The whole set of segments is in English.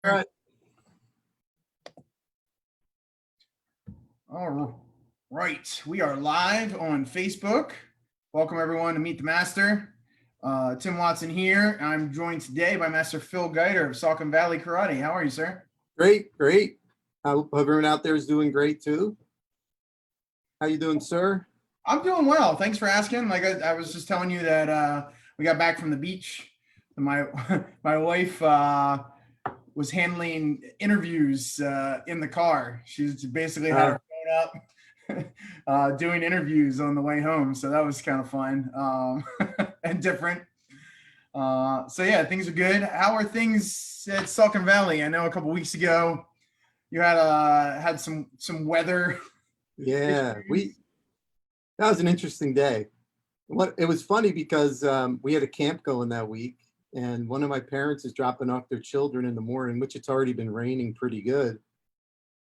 All right. All right, we are live on Facebook. Welcome everyone to Meet the Master. Tim Watson here. I'm joined today by Master Phil Geiter of Saucon Valley Karate. How are you, sir? Great. I hope everyone out there is doing great too. How you doing, sir? I'm doing well. Thanks for asking. Like I was just telling you that we got back from the beach. My my wife was handling interviews in the car. She's basically had her phone up doing interviews on the way home. So that was kind of fun and different. So yeah, things are good. How are things at Saucon Valley? I know a couple weeks ago you had some weather. Yeah, issues. that was an interesting day. It was funny because we had a camp going that week, and one of my parents is dropping off their children in the morning, which it's already been raining pretty good.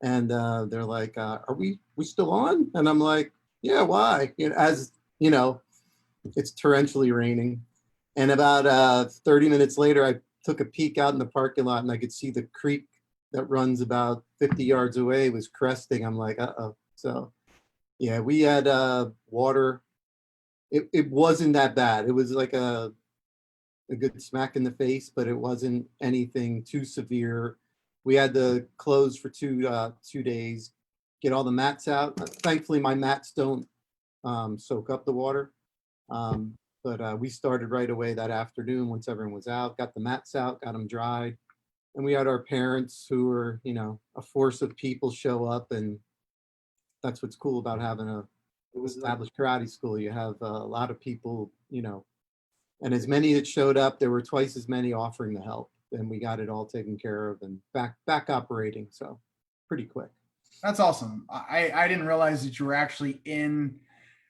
And they're like, "Are we still on?" And I'm like, "Yeah, why?" As you know, it's torrentially raining. And about 30 minutes later, I took a peek out in the parking lot and I could see the creek that runs about 50 yards away was cresting. I'm like, uh-oh. So yeah, we had water. It wasn't that bad. It was like a good smack in the face, but it wasn't anything too severe. We had to close for 2 days, get all the mats out. Thankfully, my mats don't soak up the water. But we started right away that afternoon once everyone was out, got the mats out, got them dried. And we had our parents who were, a force of people show up. And that's what's cool about having a established karate school. You have a lot of people, and as many that showed up, there were twice as many offering the help. And we got it all taken care of and back operating. So pretty quick. That's awesome. I didn't realize that you were actually in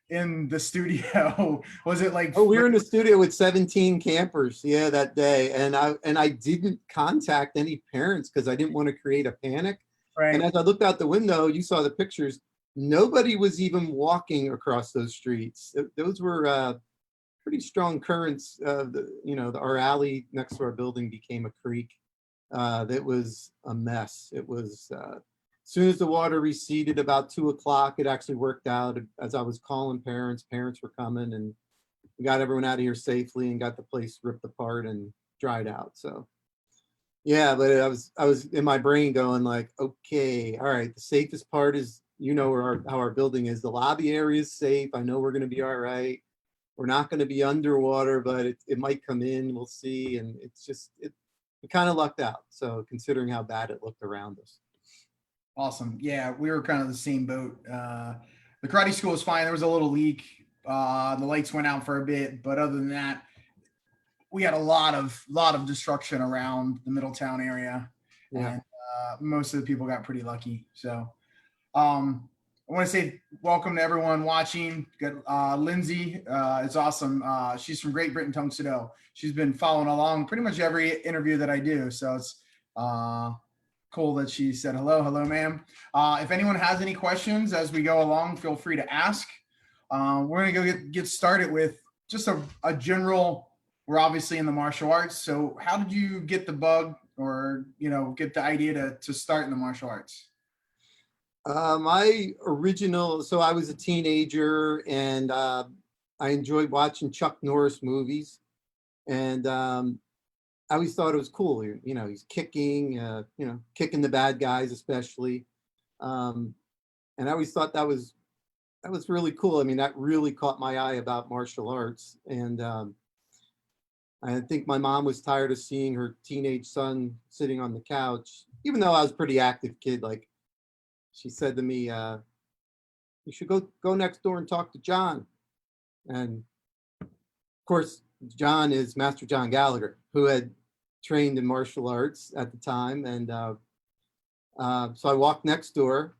the studio. Was it like Oh, we were in the studio with 17 campers, yeah, that day. And I didn't contact any parents because I didn't want to create a panic. And right? as I looked out the window, you saw the pictures, nobody was even walking across those streets. Those were pretty strong currents. Our alley next to our building became a creek. That was a mess. It was as soon as the water receded about 2 o'clock, it actually worked out. As I was calling parents were coming, and we got everyone out of here safely and got the place ripped apart and dried out. So yeah, but I was in my brain going like, okay, all right, the safest part is, where how our building is. The lobby area is safe. I know we're going to be all right. We're not going to be underwater, but it might come in. We'll see. And it's just, we kind of lucked out. So considering how bad it looked around us. Awesome. Yeah, we were kind of the same boat. The karate school was fine. There was a little leak. The lights went out for a bit, but other than that, we had a lot of destruction around the Middletown area, Yeah. and most of the people got pretty lucky. So, I want to say welcome to everyone watching. Got Lindsay. It's awesome. She's from Great Britain, Tungsto. She's been following along pretty much every interview that I do. So it's cool that she said hello. Hello, ma'am. If anyone has any questions as we go along, feel free to ask. We're going to go get started with just a general, we're obviously in the martial arts. So how did you get the bug or, get the idea to start in the martial arts? My original, so I was a teenager and I enjoyed watching Chuck Norris movies. And I always thought it was cool. He's kicking, kicking the bad guys, especially. And I always thought that was really cool. I mean, that really caught my eye about martial arts. And I think my mom was tired of seeing her teenage son sitting on the couch, even though I was a pretty active kid. Like she said to me, you should go next door and talk to John. And of course, John is Master John Gallagher, who had trained in martial arts at the time. And so I walked next door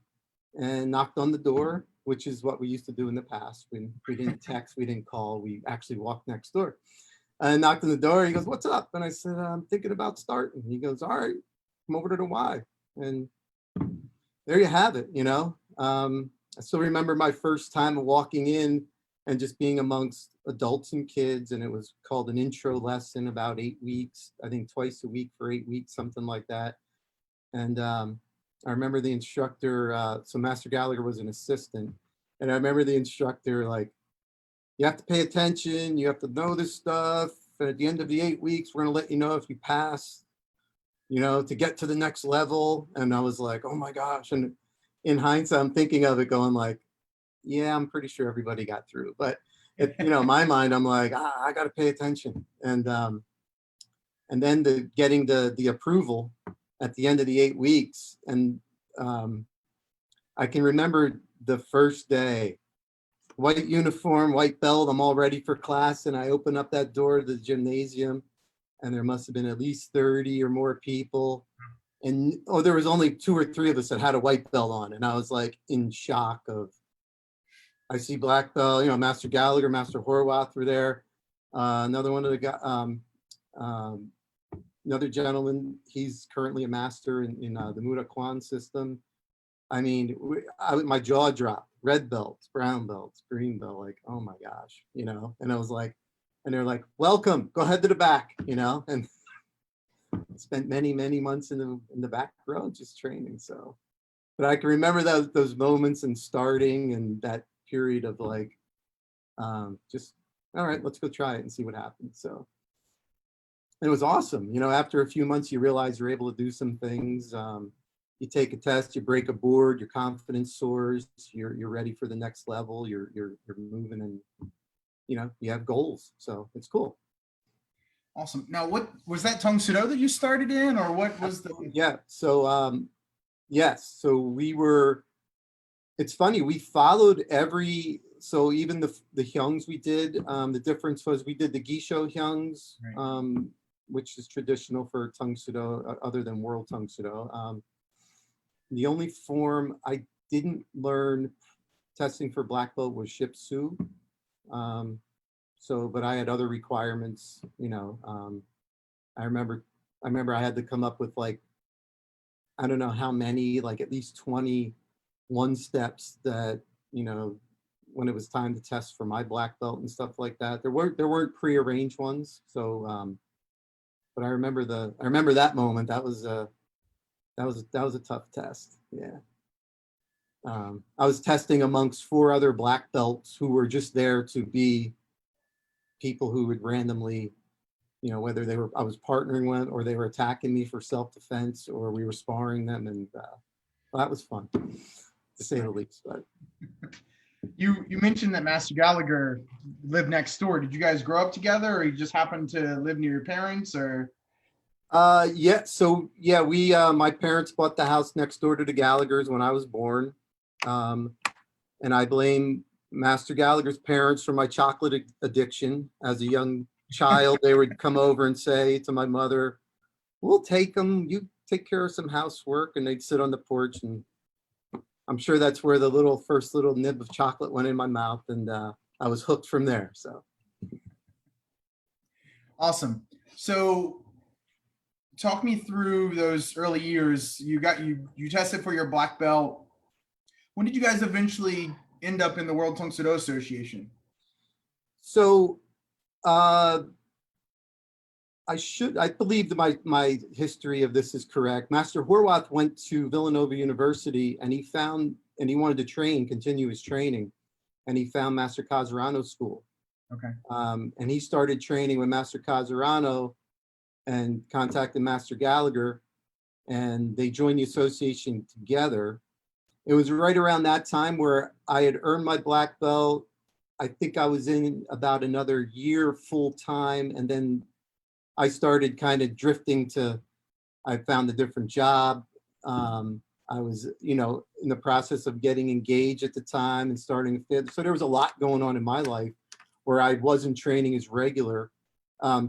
and knocked on the door, which is what we used to do in the past. When we didn't text, we didn't call, we actually walked next door. And I knocked on the door. He goes, "What's up?" And I said, "I'm thinking about starting." He goes, "All right, come over to the Y." And there you have it, I still remember my first time walking in and just being amongst adults and kids, and it was called an intro lesson, about 8 weeks, I think twice a week for 8 weeks, something like that. And I remember the instructor, so Master Gallagher was an assistant. And I remember the instructor, like, you have to pay attention, you have to know this stuff. And at the end of the 8 weeks, we're going to let you know if you pass, to get to the next level. And I was like, oh my gosh. And in hindsight, I'm thinking of it going like, yeah, I'm pretty sure everybody got through. But, in my mind, I'm like, I got to pay attention. And then getting the approval at the end of the 8 weeks. And I can remember the first day, white uniform, white belt, I'm all ready for class. And I open up that door to the gymnasium and there must have been at least 30 or more people. And there was only 2 or 3 of us that had a white belt on. And I was like in shock of, I see black belt, Master Gallagher, Master Horwath were there. Another one of the guys, another gentleman, he's currently a master in the Muda Kwan system. I mean, my jaw dropped. Red belts, brown belts, green belt, like, oh my gosh, and I was like, and they're like, welcome, go ahead to the back, and spent many, many months in the back row just training. So, but I can remember those moments and starting and that period of like, just, all right, let's go try it and see what happens. So it was awesome. After a few months, you realize you're able to do some things. You take a test, you break a board, your confidence soars, you're ready for the next level, you're moving, and you have goals. So it's cool. Awesome. Now, what was that Tong Soo Do that you started in, or what was the? Yeah. So yes. So it's funny, we followed so even the hyungs we did, the difference was we did the Gisho hyungs, right, which is traditional for Tong Soo Do, other than World Tong Soo Do. The only form I didn't learn testing for black belt was Ship Su. But I had other requirements, I remember I had to come up with like, I don't know how many, like at least 21 steps that, when it was time to test for my black belt and stuff like that. There weren't prearranged ones. So, but I remember that moment. That was a tough test. Yeah. I was testing amongst 4 other black belts who were just there to be people who would randomly, whether I was partnering with or they were attacking me for self-defense or we were sparring them. And well, that was fun to say the least. But you mentioned that Master Gallagher lived next door. Did you guys grow up together, or you just happened to live near your parents, or? Yeah. So yeah, my parents bought the house next door to the Gallaghers when I was born. And I blame Master Gallagher's parents for my chocolate addiction. As a young child, they would come over and say to my mother, we'll take them, you take care of some housework, and they'd sit on the porch. And I'm sure that's where the first little nib of chocolate went in my mouth, and I was hooked from there. So awesome. So talk me through those early years. You tested for your black belt. When did you guys eventually end up in the World Tong Soo Do Association? So I believe that my history of this is correct. Master Horwath went to Villanova University and he wanted to continue his training, and he found Master Casarano's school. Okay. And he started training with Master Casarano and contacted Master Gallagher, and they joined the association together. It was right around that time where I had earned my black belt. I think I was in about another year full time, and then I started kind of drifting I found a different job. I was, in the process of getting engaged at the time and starting a fit. So there was a lot going on in my life where I wasn't training as regular.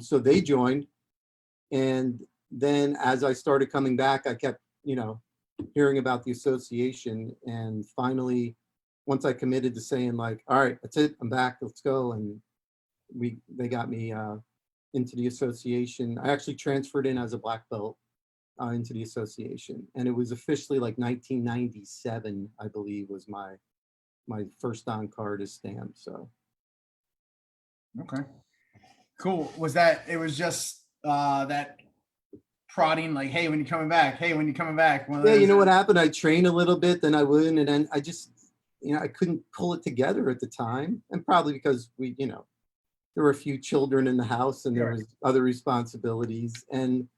So they joined. And then as I started coming back, I kept, hearing about the association. And finally, once I committed to saying like, all right, that's it, I'm back, let's go. And they got me into the association. I actually transferred in as a black belt into the association. And it was officially like 1997, I believe, was my first on card is stamped. So. Okay, cool. It was just that prodding, like, hey, when you're coming back, hey, when you're coming back. Yeah, you know what happened? I trained a little bit, then I wouldn't, and then I just, I couldn't pull it together at the time, and probably because there were a few children in the house, and there was other responsibilities, and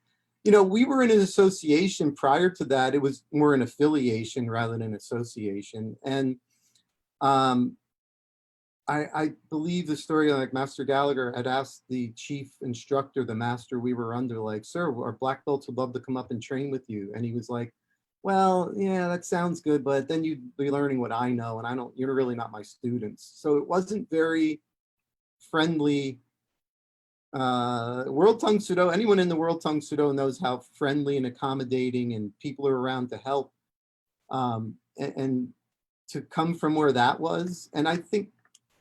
we were in an association prior to that. It was more an affiliation rather than an association, and I believe the story, like Master Gallagher had asked the chief instructor, the master we were under, like, sir, our black belts would love to come up and train with you. And he was like, well, yeah, that sounds good, but then you'd be learning what I know, and you're really not my students. So it wasn't very friendly. World Tongue Sudo, anyone in the World Tongue Sudo knows how friendly and accommodating and people are around to help. And to come from where that was, and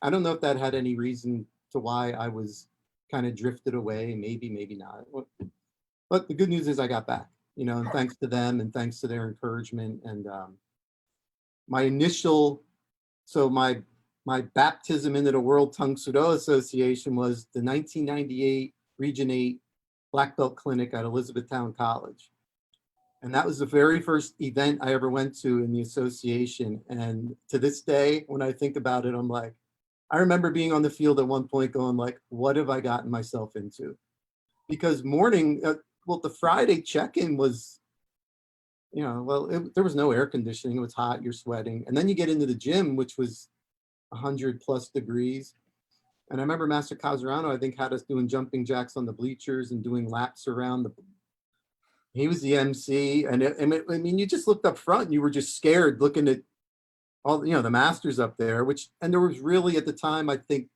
I don't know if that had any reason to why I was kind of drifted away, maybe not. But the good news is I got back, and thanks to them and thanks to their encouragement. And my baptism into the World Tongue Sudo Association was the 1998 Region 8 Black Belt Clinic at Elizabethtown College. And that was the very first event I ever went to in the association. And to this day, when I think about it, I'm like, I remember being on the field at one point going like, what have I gotten myself into? Because the Friday check-in was, there was no air conditioning. It was hot, you're sweating. And then you get into the gym, which was 100+ degrees. And I remember Master Casarano, I think, had us doing jumping jacks on the bleachers and doing laps around he was the MC. And you just looked up front and you were just scared looking at all, the masters up there, and there was really, at the time, I think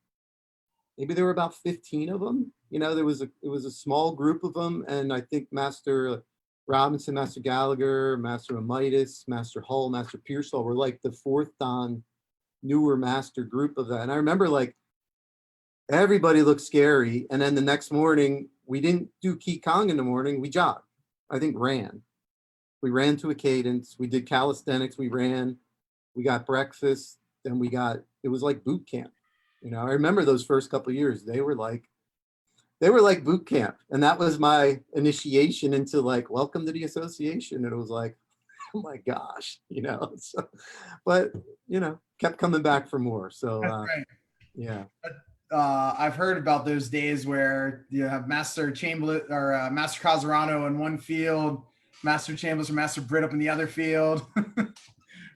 maybe there were about 15 of them. It was a small group of them. And I think Master Robinson, Master Gallagher, Master Amitis, Master Hull, Master Pearsall were like the fourth dan newer master group of that. And I remember like everybody looked scary. And then the next morning, we didn't do Ki Kong in the morning, we jogged. I think we ran to a cadence, we did calisthenics, we ran, we got breakfast, then it was like boot camp. I remember those first couple of years, they were like boot camp. And that was my initiation into like, welcome to the association. And it was like, oh my gosh, so, but, kept coming back for more. So, right. Yeah. I've heard about those days where you have Master Chamberlain or Master Casarano in one field, Master Chambliss or Master Britt up in the other field,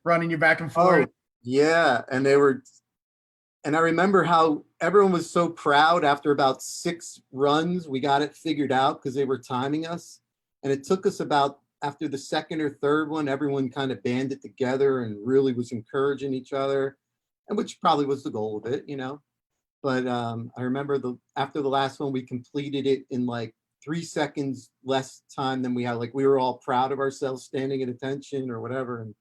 running you back and forth. Oh, yeah. And I remember how everyone was so proud after about 6 runs, we got it figured out because they were timing us. And it took us after the second or third one, everyone kind of banded together and really was encouraging each other, and which probably was the goal of it, But I remember after the last one, we completed it in like 3 seconds less time than we had. Like we were all proud of ourselves, standing at attention or whatever. And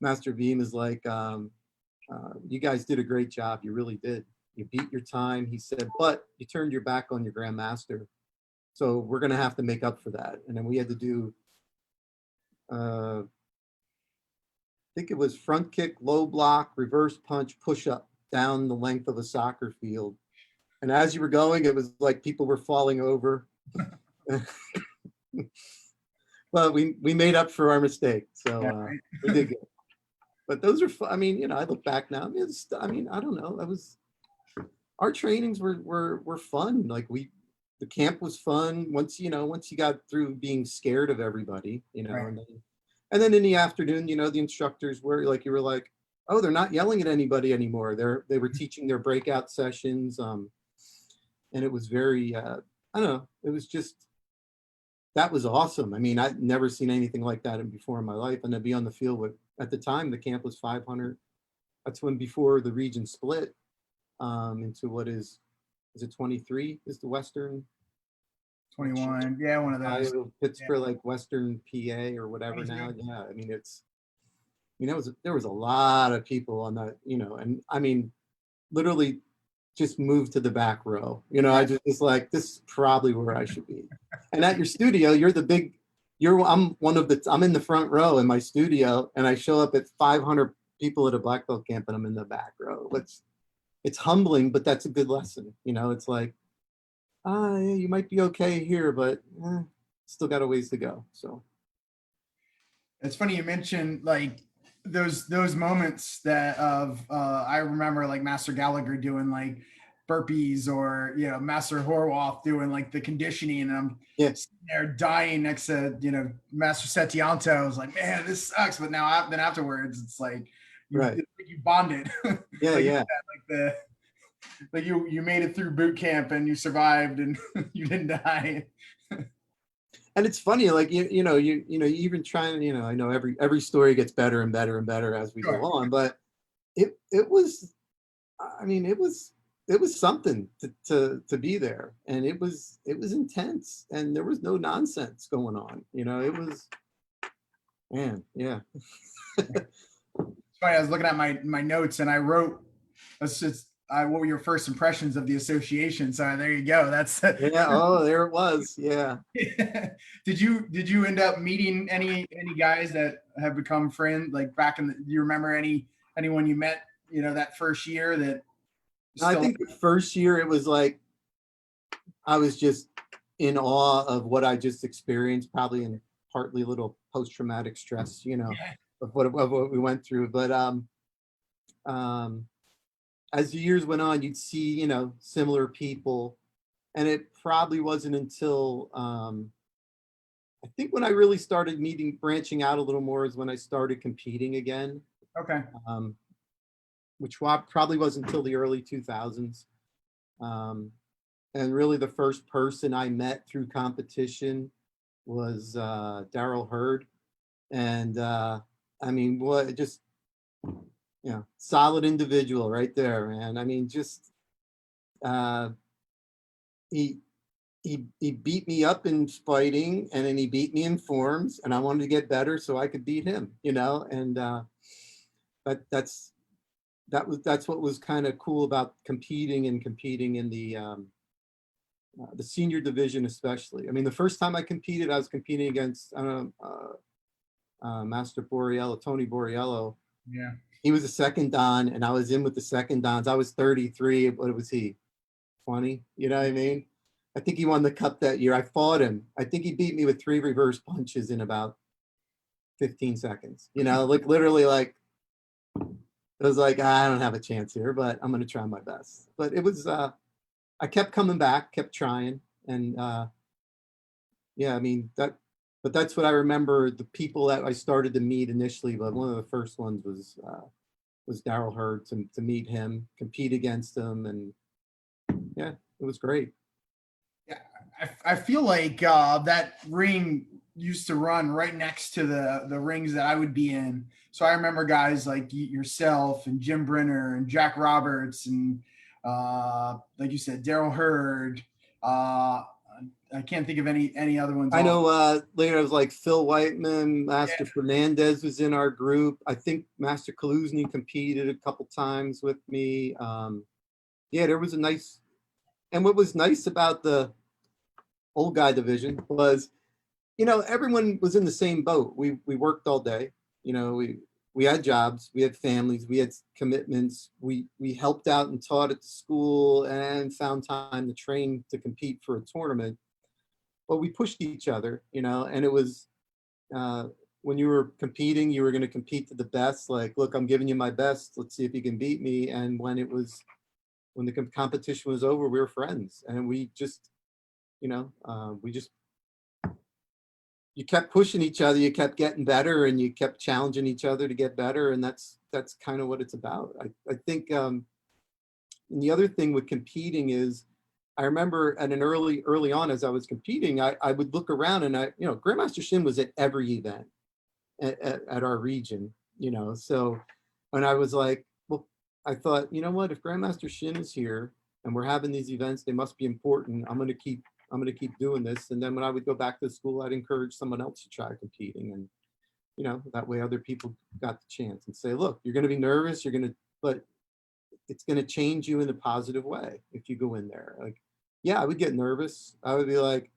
Master Beam is like, you guys did a great job. You really did. You beat your time. He said, but you turned your back on your Grandmaster. So we're going to have to make up for that. And then we had to do, I think it was front kick, low block, reverse punch, push up down the length of a soccer field. And as you were going, it was like people were falling over. Well, we made up for our mistake. So we did good. But those are fun. I mean, I look back now. I don't know. Our trainings were fun. Like the camp was fun once you got through being scared of everybody, Right. and then in the afternoon, the instructors were like, you were like, oh, they're not yelling at anybody anymore. They were teaching their breakout sessions. And it was very, I don't know, it was just, that was awesome. I mean, I'd never seen anything like that before in my life. And to be on the field at the time, the camp was 500. That's when before the region split into what is it 23 is the Western? 21. Yeah, one of those. Pittsburgh, like Western PA or whatever now. Yeah, I mean, there was a lot of people on that, and I mean, literally just moved to the back row. I just was like, this is probably where I should be. And at your studio, I'm in the front row in my studio, and I show up at 500 people at a black belt camp, and I'm in the back row. It's humbling, but that's a good lesson. It's like, you might be okay here, but still got a ways to go. So It's funny you mentioned like those moments that I remember like Master Gallagher doing like burpees, or Master Horwath doing like the conditioning, and I'm yeah, sitting there dying next to Master Setianto. I was like, man, this sucks. But now then afterwards, it's like right. you bonded. Yeah, Like you yeah. said, like you made it through boot camp and you survived and you didn't die. And it's funny, like you even trying, I know every story gets better and better and better as we go Sure. on, but it was, I mean, it was something to be there, and it was intense, and there was no nonsense going on. It was, man, yeah. It's funny, I was looking at my notes and I wrote, let's just, what were your first impressions of the association? So there you go. That's Yeah, oh, there it was. Yeah. did you end up meeting any guys that have become friends like back in the, do you remember anyone you met, that first year that I still? think the first year it was like I was just in awe of what I just experienced, probably in partly a little post-traumatic stress, Yeah. of what we went through. But um, as the years went on, you'd see, similar people. And it probably wasn't until I think when I really started branching out a little more is when I started competing again, Okay. um, which probably wasn't until the early 2000s. And really the first person I met through competition was Daryl Hurd. And I mean, what just, solid individual right there, man. I mean, just uh, he he beat me up in fighting, and then he beat me in forms, and I wanted to get better so I could beat him, and but that's what was kind of cool about competing in the senior division, especially. I mean, the first time I competed, I was competing against Master Borriello, Tony Borriello. Yeah. He was a second Dan, and I was in with the second Dans. I was 33. What was he? 20? You know what I mean? I think he won the cup that year. I fought him. I think he beat me with 3 reverse punches in about 15 seconds. Like literally, like it was like I don't have a chance here, but I'm gonna try my best. But it was I kept coming back, kept trying, and yeah, I mean but that's what I remember. The people that I started to meet initially, but one of the first ones was Daryl Hurd, to meet him, compete against him, and yeah, it was great. Yeah, I feel like that ring used to run right next to the rings that I would be in. So I remember guys like yourself and Jim Brenner and Jack Roberts and like you said, Daryl Hurd. I can't think of any other ones. I know later it was like Phil Whiteman, Master Fernandez was in our group. I think Master Kaluzny competed a couple times with me. Yeah, there was a nice, and what was nice about the old guy division was, everyone was in the same boat. We worked all day. We had jobs, we had families, we had commitments. We helped out and taught at the school and found time to train to compete for a tournament. But we pushed each other, and it was when you were competing, you were going to compete to the best. Like, look, I'm giving you my best. Let's see if you can beat me. And when the competition was over, we were friends, and we just, you kept pushing each other, you kept getting better, and you kept challenging each other to get better. And that's kind of what it's about. I think, and the other thing with competing is, I remember at an early on as I was competing, I would look around, and Grandmaster Shin was at every event at our region, so when I was like, well, I thought, you know what, if Grandmaster Shin is here and we're having these events, they must be important. I'm going to keep doing this. And then when I would go back to school, I'd encourage someone else to try competing, and that way other people got the chance, and say, look, you're going to be nervous, but it's going to change you in a positive way if you go in there. Like, yeah, I would get nervous. I would be like,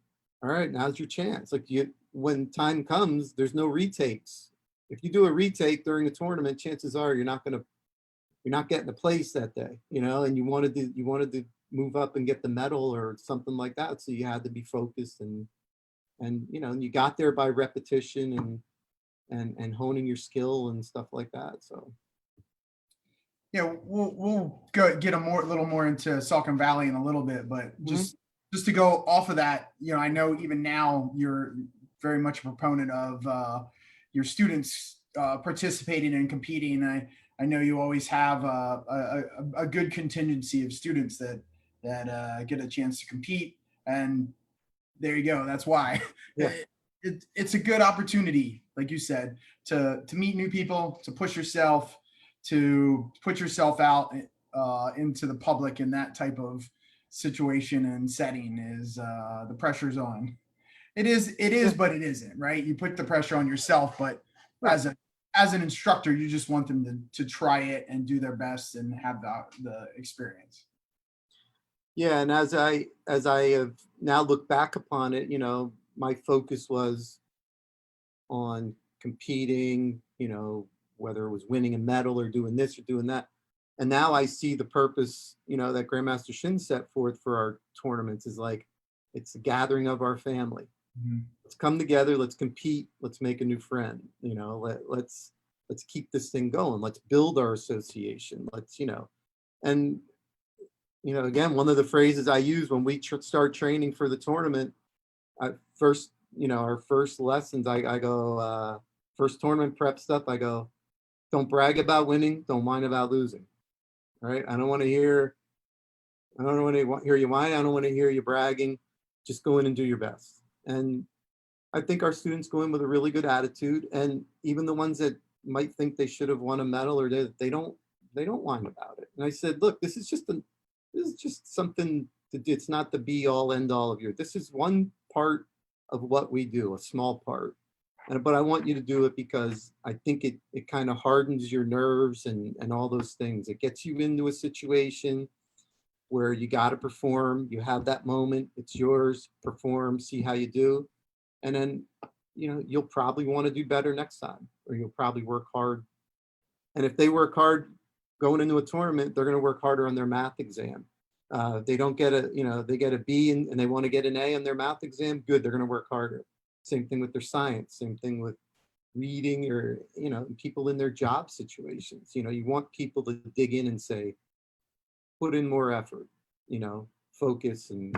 all right, now's your chance. Like, when time comes, there's no retakes. If you do a retake during a tournament, chances are you're not getting a place that day, and you wanted to move up and get the medal or something like that. So you had to be focused and And, you know, you got there by repetition and honing your skill and stuff like that. So Yeah, we'll go get little more into Silicon Valley in a little bit, but just to go off of that, you know, I know even now you're very much a proponent of your students participating and competing. I know you always have a good contingency of students that get a chance to compete, and there you go. That's why yeah, it's a good opportunity, like you said, to meet new people, to push yourself, to put yourself out into the public in that type of situation and setting. Is the pressure's on. It is, but it isn't, right? You put the pressure on yourself, but right. as an instructor, you just want them to try it and do their best and have the experience. Yeah, and as I have now looked back upon it, you know, my focus was on competing, you know, whether it was winning a medal or doing this or doing that. And now I see the purpose, you know, that Grandmaster Shin set forth for our tournaments is like, it's a gathering of our family. Let's come together, let's compete, let's make a new friend, you know, let's keep this thing going. Let's build our association. Let's, you know, and, you know, again, one of the phrases I use when we start training for the tournament, first, you know, our first lessons, I go, first tournament prep stuff, I go, don't brag about winning, don't whine about losing. All right. I don't want to hear you whine. I don't want to hear you bragging. Just go in and do your best. And I think our students go in with a really good attitude. And even the ones that might think they should have won a medal or they don't whine about it. And I said, look, this is just something it's not the be all end all of this is one part of what we do, a small part. But I want you to do it because I think it kind of hardens your nerves and all those things. It gets you into a situation where you got to perform. You have that moment. It's yours. Perform. See how you do. And then, you know, you'll probably want to do better next time, or you'll probably work hard. And if they work hard going into a tournament, they're going to work harder on their math exam. They don't get they get a B and they want to get an A on their math exam. Good. They're going to work harder. Same thing with their science, same thing with reading or, you know, people in their job situations. You know, you want people to dig in and say, put in more effort, you know, focus. And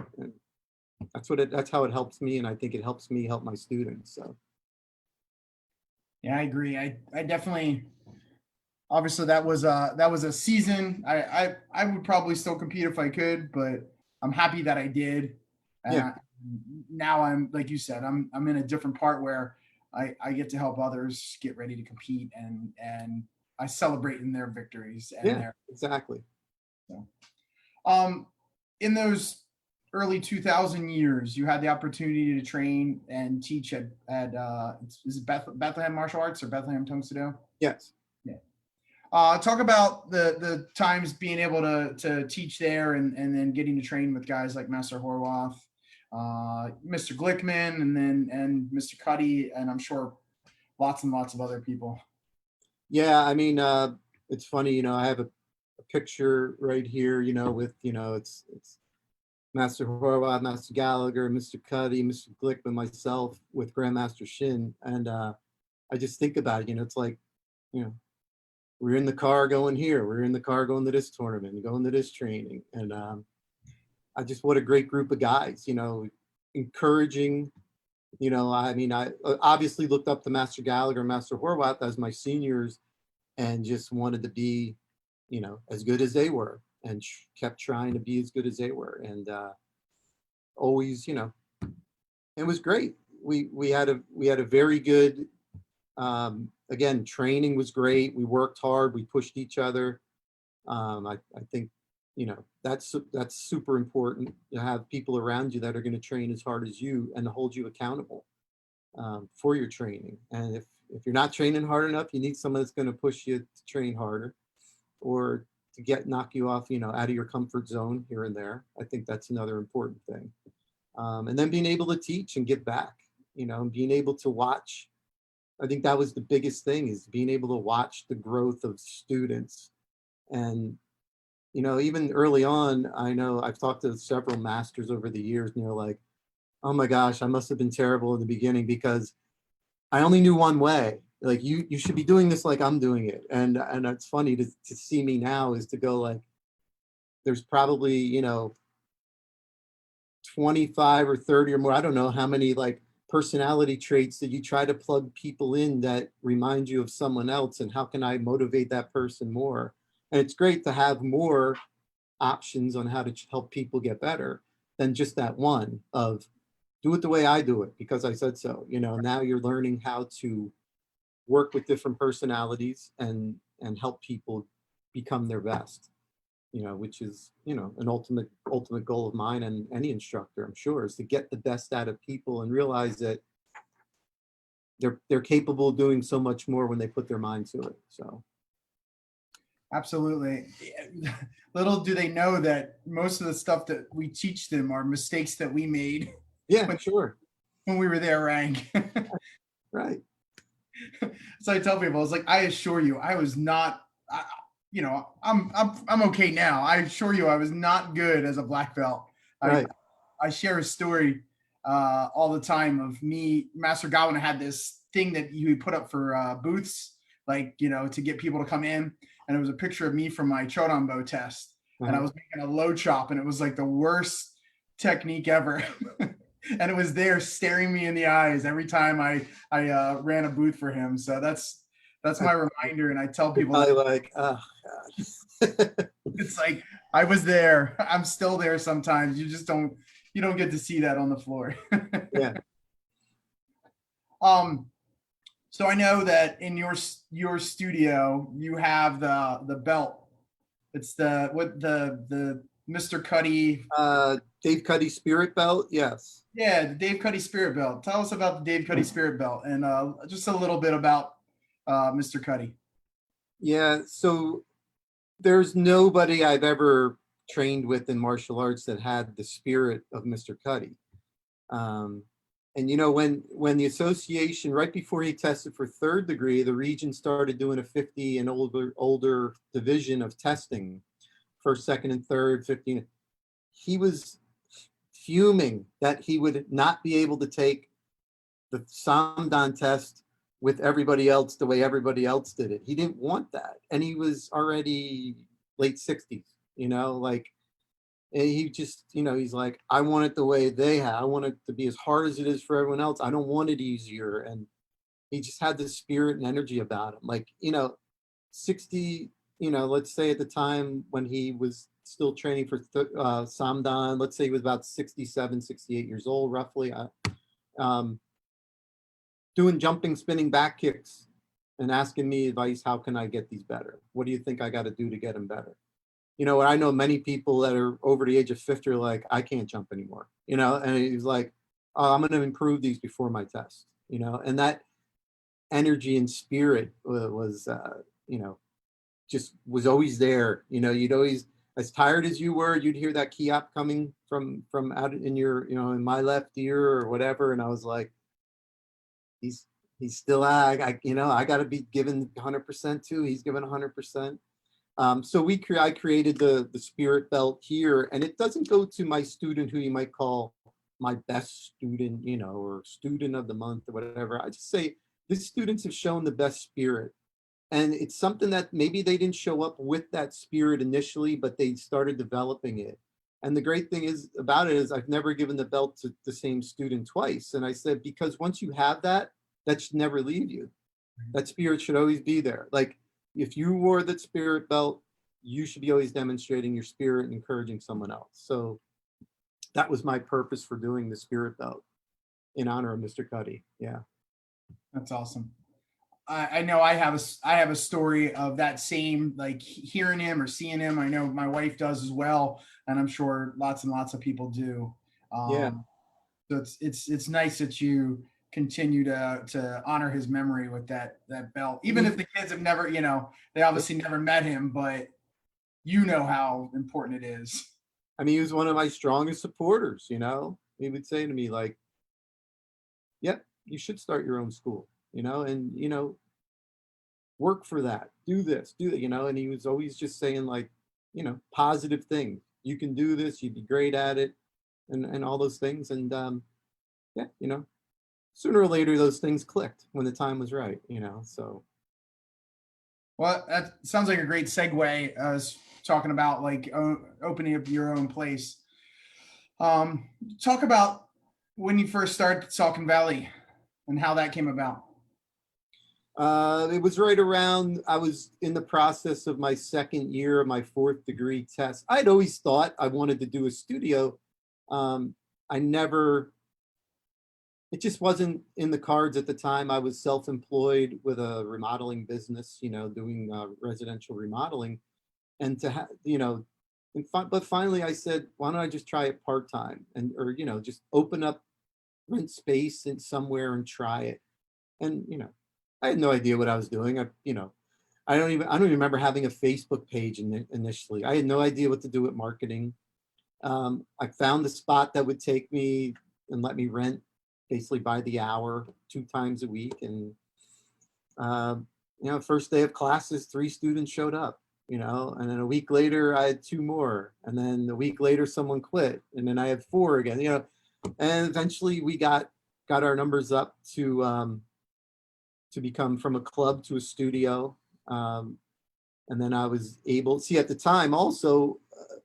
that's how it helps me. And I think it helps me help my students. So. Yeah, I agree. I definitely, obviously that was a season. I would probably still compete if I could, but I'm happy that I did. And Yeah. Now I'm, like you said, I'm in a different part where I get to help others get ready to compete and I celebrate in their victories and Yeah, exactly. So, in those early 2000 years, you had the opportunity to train and teach at is it Bethlehem Martial Arts or Bethlehem Tong Soo? Yes. Yeah. Talk about the times being able to teach there and then getting to train with guys like Master Horwath, Mr. Glickman, and Mr. Cuddy, and I'm sure lots and lots of other people. Yeah, I mean, it's funny, you know, I have a picture right here, you know, with, you know, it's Master Horwath, Master Gallagher, Mr. Cuddy, Mr. Glickman, myself with Grandmaster Shin. And I just think about it, you know, it's like, you know, we're in the car going here, we're in the car going to this tournament, going to this training. And what a great group of guys, you know, encouraging, you know, I mean, I obviously looked up to Master Gallagher and Master Horwath as my seniors and just wanted to be, you know, as good as they were and kept trying to be as good as they were. And always, you know, it was great. We had a very good, again, training was great. We worked hard. We pushed each other. I think, you know, that's super important to have people around you that are going to train as hard as you and to hold you accountable for your training. And if you're not training hard enough, you need someone that's going to push you to train harder or to knock you off, you know, out of your comfort zone here and there. I think that's another important thing. And then being able to teach and give back, you know, and being able to watch. I think that was the biggest thing, is being able to watch the growth of students. And, you know, even early on, I know I've talked to several masters over the years and they're like, Oh my gosh, I must have been terrible in the beginning because I only knew one way. Like you should be doing this like I'm doing it. And it's funny to see me now is to go like, there's probably, 25 or 30 or more. I don't know how many like personality traits that you try to plug people in that remind you of someone else. And how can I motivate that person more? And it's great to have more options on how to help people get better than just that one of do it the way I do it because I said so. Now you're learning how to work with different personalities and help people become their best, which is, an ultimate goal of mine and any instructor, I'm sure, is to get the best out of people and realize that they're capable of doing so much more when they put their mind to it. So Absolutely. Little do they know that most of the stuff that we teach them are mistakes that we made yeah, sure. when we were there, rank. Right. So I tell people, I was like, I assure you, I was not, I'm okay now. I assure you, I was not good as a black belt. Right. I share a story all the time of me. Master Gallagher had this thing that he would put up for booths, like, to get people to come in. And it was a picture of me from my Chodan test. And I was making a low chop, and it was like the worst technique ever. And it was there staring me in the eyes every time I ran a booth for him. So that's my reminder. And I tell people that, like, oh God. It's like, I was there. I'm still there sometimes. You just don't get to see that on the floor. Yeah. So I know that in your studio you have the belt. It's the Mr. Cuddy. Dave Cuddy Spirit Belt. Yes. Yeah, the Dave Cuddy Spirit Belt. Tell us about the Dave Cuddy Spirit Belt and just a little bit about Mr. Cuddy. Yeah. So there's nobody I've ever trained with in martial arts that had the spirit of Mr. Cuddy. And when the association, right before he tested for third degree, the region started doing a 50 and older division of testing, first, second, and third, 15. He was fuming that he would not be able to take the Samdan test with everybody else the way everybody else did it. He didn't want that. And he was already late 60s, like, and he just, he's like, I want it the way they have. I want it to be as hard as it is for everyone else. I don't want it easier. And he just had this spirit and energy about him. Like, 60, let's say at the time when he was still training for Samdan, let's say he was about 67, 68 years old, roughly, doing jumping, spinning back kicks and asking me advice. How can I get these better? What do you think I got to do to get them better? I know many people that are over the age of 50 are like, I can't jump anymore, and he's like, oh, I'm going to improve these before my test, and that energy and spirit was, just was always there. You'd always, as tired as you were, you'd hear that kiop coming from out in your, in my left ear or whatever. And I was like, he's still, I got to be given 100% too. He's given 100%. So I created the spirit belt here, and it doesn't go to my student who you might call my best student, or student of the month or whatever. I just say these students have shown the best spirit. And it's something that maybe they didn't show up with that spirit initially, but they started developing it. And the great thing is about it is I've never given the belt to the same student twice. And I said, because once you have that should never leave you. That spirit should always be there. Like, if you wore that spirit belt, you should be always demonstrating your spirit and encouraging someone else. So that was my purpose for doing the spirit belt in honor of Mr. Cuddy. Yeah. That's awesome. I know I have a story of that same, like, hearing him or seeing him. I know my wife does as well, and I'm sure lots and lots of people do. Yeah. So it's nice that you continue to honor his memory with that belt, even if the kids have never, they obviously never met him, but how important it is. I mean, he was one of my strongest supporters. He would say to me, like, yep, you should start your own school, and work for that, do this, do that, and he was always just saying, like, positive things. You can do this, you'd be great at it, and all those things. And yeah, sooner or later those things clicked when the time was right, so. Well, that sounds like a great segue as talking about like opening up your own place. Talk about when you first started Saucon Valley and how that came about. It was right around, I was in the process of my second year of my 4th degree test. I'd always thought I wanted to do a studio. I never, it just wasn't in the cards at the time. I was self-employed with a remodeling business, doing residential remodeling. And to have, but finally I said, why don't I just try it part-time or, just open up, rent space in somewhere and try it. And, I had no idea what I was doing. I don't even remember having a Facebook page initially. I had no idea what to do with marketing. I found a spot that would take me and let me rent basically by the hour, 2 times a week. And, first day of classes, 3 students showed up, and then a week later I had 2 more. And then a week later, someone quit. And then I had 4 again, and eventually we got our numbers up to become from a club to a studio. And then I was able, see at the time also,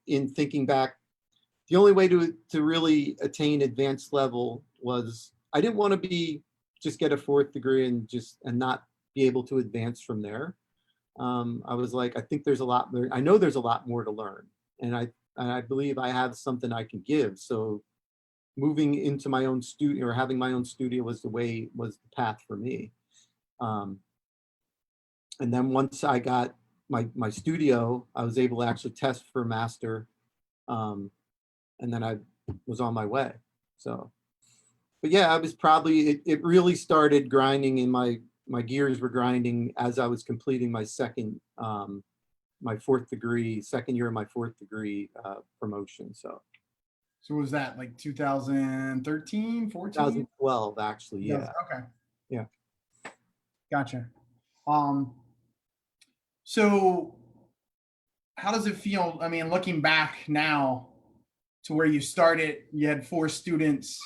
in thinking back, the only way to really attain advanced level was, I didn't want to just get a 4th degree and not be able to advance from there. I was like, I think there's a lot more, I know there's a lot more to learn. And I believe I have something I can give. So moving into my own studio or having my own studio was the path for me. And then once I got my studio, I was able to actually test for master. And then I was on my way. So, but yeah, I was probably, it really started grinding in my gears were grinding as I was completing my second, my 4th degree, second year of my 4th degree promotion. So was that like 2013, 14? 2012, actually. Yeah. Okay. Yeah. Gotcha. So how does it feel? I mean, looking back now to where you started, you had 4 students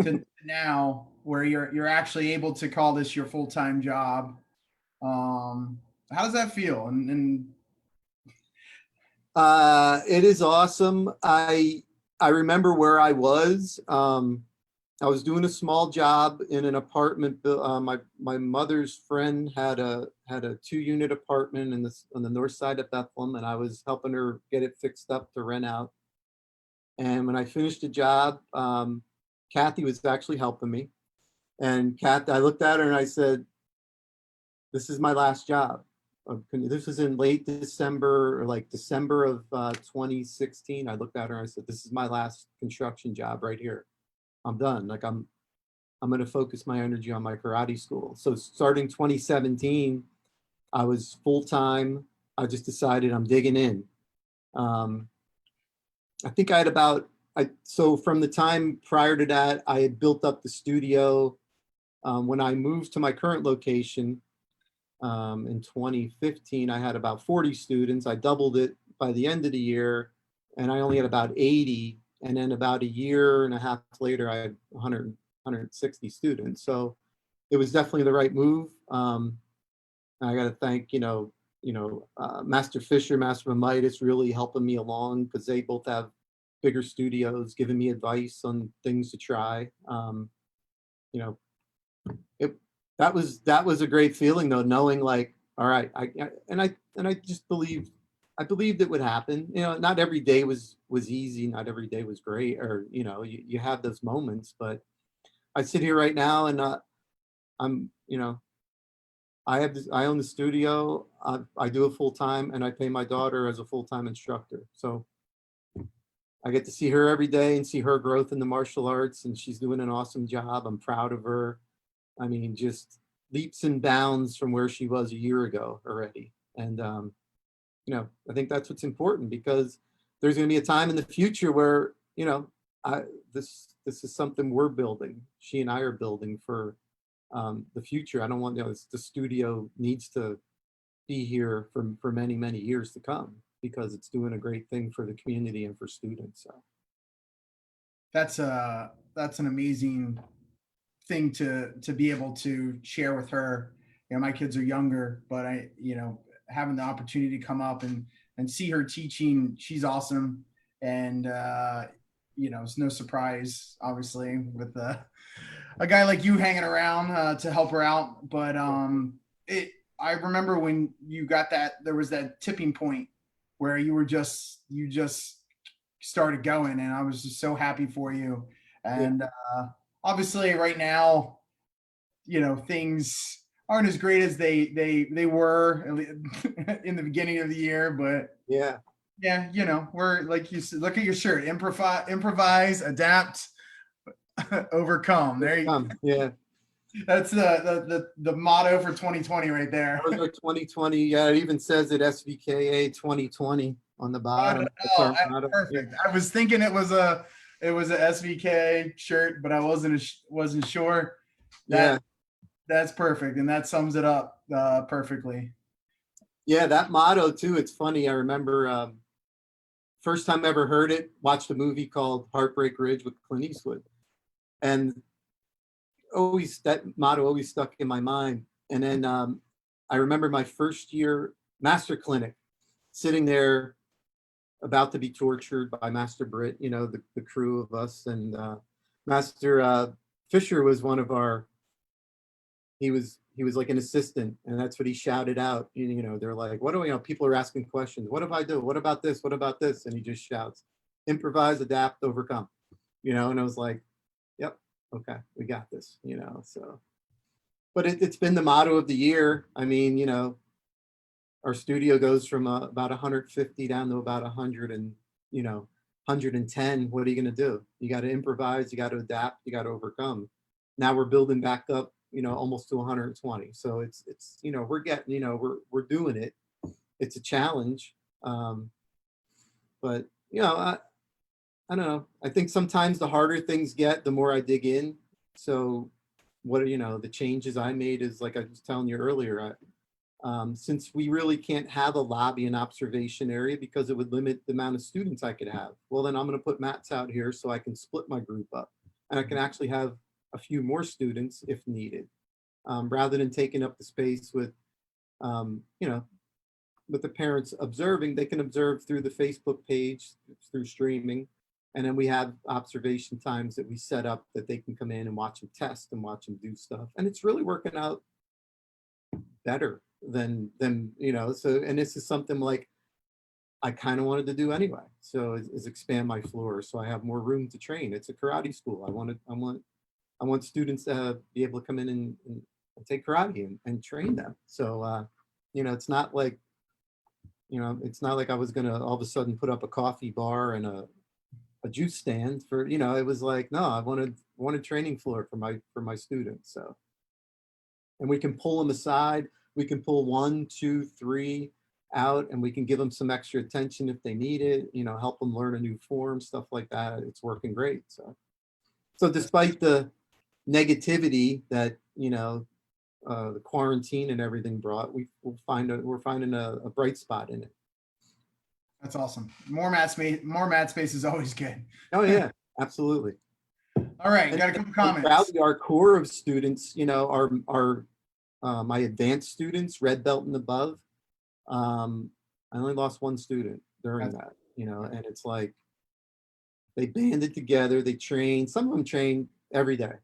to now where you're actually able to call this your full-time job. How does that feel? And it is awesome. I remember where I was. I was doing a small job in an apartment. My mother's friend had a 2-unit apartment on the north side of Bethlehem, and I was helping her get it fixed up to rent out. And when I finished the job, Kathy was actually helping me. And I looked at her and I said, "This is my last job." This was in late December, or like December of 2016. I looked at her and I said, "This is my last construction job right here. I'm done. Like I'm going to focus my energy on my karate school." So starting 2017, I was full-time. I just decided I'm digging in. I think I had so from the time prior to that, I had built up the studio. When I moved to my current location in 2015, I had about 40 students. I doubled it by the end of the year, and I only had about 80. And then about a year and a half later, I had 160 students. So it was definitely the right move. I got to thank, Master Fisher, Master Mamitis, really helping me along, because they both have bigger studios, giving me advice on things to try. That was a great feeling though, knowing like, all right, I just believed it would happen. Not every day was easy, not every day was great, or you have those moments. But I sit here right now and I'm I own the studio. I do it full time, and I pay my daughter as a full-time instructor. So I get to see her every day and see her growth in the martial arts, and she's doing an awesome job. I'm proud of her. I mean, just leaps and bounds from where she was a year ago already. And, I think that's what's important, because there's going to be a time in the future where, this is something we're building. She and I are building for the future. I don't want, the studio needs to be here for many, many years to come, because it's doing a great thing for the community and for students. So that's a that's an amazing thing to be able to share with her. You know, my kids are younger, but having the opportunity to come up and see her teaching, she's awesome. And it's no surprise, obviously, with a guy like you hanging around to help her out. But I remember when you got that, there was that tipping point where you just started going, and I was just so happy for you. And obviously right now, things aren't as great as they were in the beginning of the year, but Yeah. we're, like you said, look at your shirt, improvise, adapt, overcome. There you go. Yeah. That's the motto for 2020 right there. That was our 2020. Yeah, it even says it SVKA 2020 on the bottom. Oh, perfect. Yeah. I was thinking it was a SVK shirt, but I wasn't sure. That's perfect, and that sums it up perfectly. Yeah, that motto too. It's funny. I remember first time I ever heard it. Watched a movie called Heartbreak Ridge with Clint Eastwood, and always that motto always stuck in my mind. And then I remember my first year master clinic, sitting there about to be tortured by Master Britt, the crew of us, and Master Fisher was one of our. He was like an assistant, and that's what he shouted out. They're like, "What do we know?" People are asking questions. What if I do? What about this? What about this? And he just shouts, "Improvise, adapt, overcome." And I was like, "Yep, okay, we got this." So, but it's been the motto of the year. I mean, our studio goes from about 150 down to about 100 and 110. What are you going to do? You got to improvise, you got to adapt, you got to overcome. Now we're building back up, almost to 120. So it's we're getting, we're doing it. It's a challenge. But I don't know. I think sometimes the harder things get, the more I dig in. So what the changes I made is, like I was telling you earlier, since we really can't have a lobby and observation area because it would limit the amount of students I could have. Well, then I'm going to put mats out here so I can split my group up, and I can actually have a few more students if needed, rather than taking up the space with, with the parents observing. They can observe through the Facebook page, through streaming. And then we have observation times that we set up that they can come in and watch them test and watch them do stuff. And it's really working out better than so. And this is something like I kind of wanted to do anyway, so is expand my floor so I have more room to train. It's a karate school. I want students to be able to come in and take karate and train them. So it's not like I was gonna all of a sudden put up a coffee bar and a juice stand for, it was like, no, I wanted a training floor for my students. So, and we can pull them aside. We can pull 1, 2, 3 out, and we can give them some extra attention if they need it, help them learn a new form, stuff like that. It's working great. So despite the negativity that, the quarantine and everything brought, we're finding a bright spot in it. That's awesome. More mat space is always good. Oh yeah, absolutely. All right, got a couple comments. Proudly, our core of students, are my advanced students, red belt and above. I only lost one student during that, and it's like they banded together. They trained. Some of them trained every day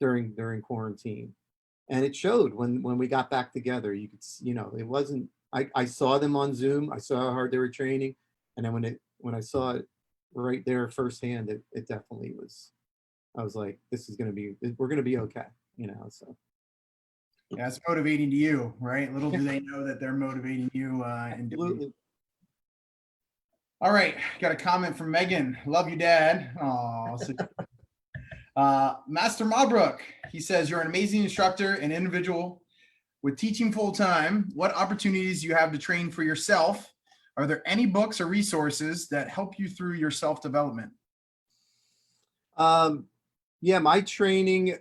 during quarantine, and it showed when we got back together. You could, it wasn't. I saw them on Zoom. I saw how hard they were training, and then when I saw it right there firsthand, it definitely was. I was like, we're gonna be okay, So yeah, it's motivating to you, right? Little do they know that they're motivating you. Absolutely. All right, got a comment from Megan. Love you, Dad. Oh, Master Mabrook. He says you're an amazing instructor and individual. With teaching full time, what opportunities do you have to train for yourself? Are there any books or resources that help you through your self-development? Yeah, my training,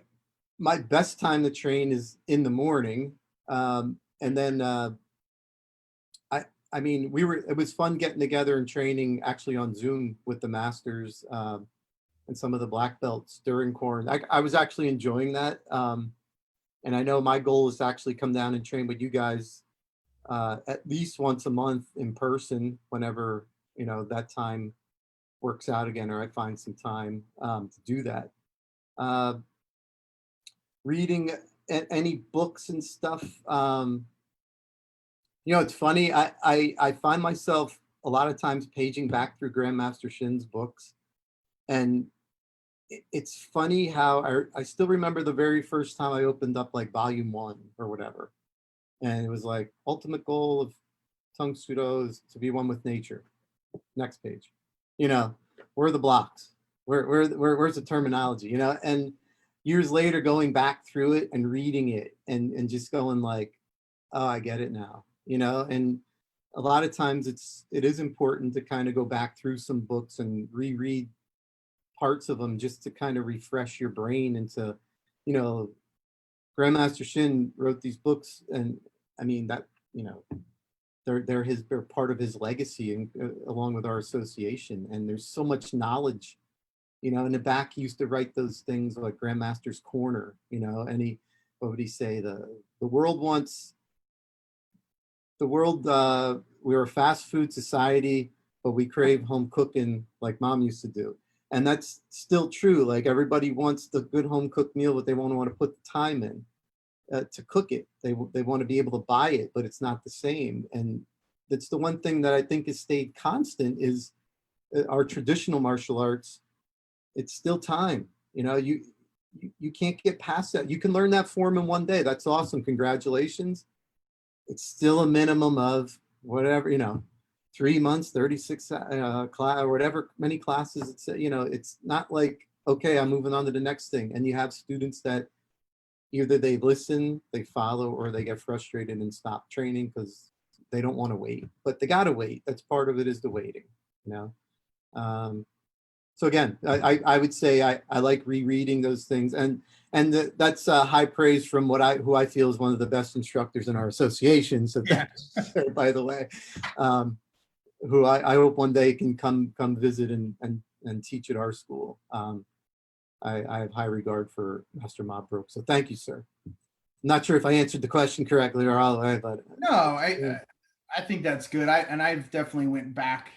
my best time to train is in the morning. And then I mean, it was fun getting together and training actually on Zoom with the masters. And and some of the black belts during quarantine. I was actually enjoying that. And I know my goal is to actually come down and train with you guys at least once a month in person whenever, that time works out again, or I find some time to do that. Uh, Reading any books and stuff. It's funny. I find myself a lot of times paging back through Grandmaster Shin's books, and it's funny how I still remember the very first time I opened up like volume 1 or whatever, and it was like ultimate goal of Tung Sudo is to be one with nature. Next page. Where are the blocks? Where's the terminology? And years later, going back through it and reading it and just going like, oh, I get it now. And a lot of times it is important to kind of go back through some books and reread parts of them just to kind of refresh your brain into, Grandmaster Shin wrote these books, and I mean that, they're part of his legacy, and along with our association, and there's so much knowledge. In the back he used to write those things like Grandmaster's Corner, and what would he say? The world wants we're a fast food society, but we crave home cooking like mom used to do. And that's still true. Like everybody wants the good home cooked meal, but they won't want to put the time in to cook it. They want to be able to buy it, but it's not the same. And that's the one thing that I think has stayed constant is our traditional martial arts. It's still time. You can't get past that. You can learn that form in one day. That's awesome. Congratulations. It's still a minimum of whatever, 3 months, 36 class, or whatever many classes. It's not like, okay, I'm moving on to the next thing. And you have students that either they listen, they follow, or they get frustrated and stop training because they don't want to wait. But they got to wait. That's part of it, is the waiting, So again, I would say I like rereading those things, and that's high praise from who I feel is one of the best instructors in our association. So by the way, who I hope one day can come visit and teach at our school. I have high regard for Master Mobrook. So thank you, sir. I'm not sure if I answered the question correctly or all, but no, I think that's good. I've definitely went back.